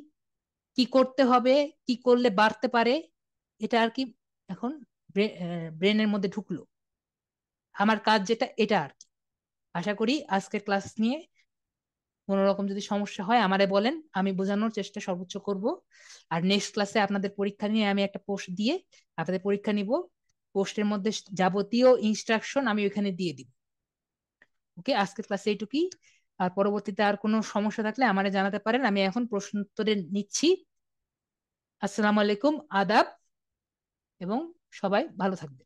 কি করতে হবে, কি করলে বাড়তে পারে, এটা আর কি এখন ব্রেনের মধ্যে ঢুকলো। আমার কাজ যেটা এটা আর কি। আশা করি আজকের ক্লাস নিয়ে কোনো রকম যদি সমস্যা হয় আমারে বলেন, আমি বোঝানোর চেষ্টা সর্বোচ্চ করব। আর নেক্সট ক্লাসে আপনাদের পরীক্ষা নিয়ে আমি একটা পোস্ট দিয়ে আপনাদের পরীক্ষা নিব, পোস্টের মধ্যে যাবতীয় ইনস্ট্রাকশন আমি ওইখানে দিয়ে দিব। ওকে, আজকের ক্লাসে এইটুকুই। আর পরবর্তীতে আর কোনো সমস্যা থাকলে আমারে জানাতে পারেন, আমি এখন প্রশ্ন উত্তরে নিচ্ছি। আসসালামু আলাইকুম, আদাব, এবং সবাই ভালো থাকবে।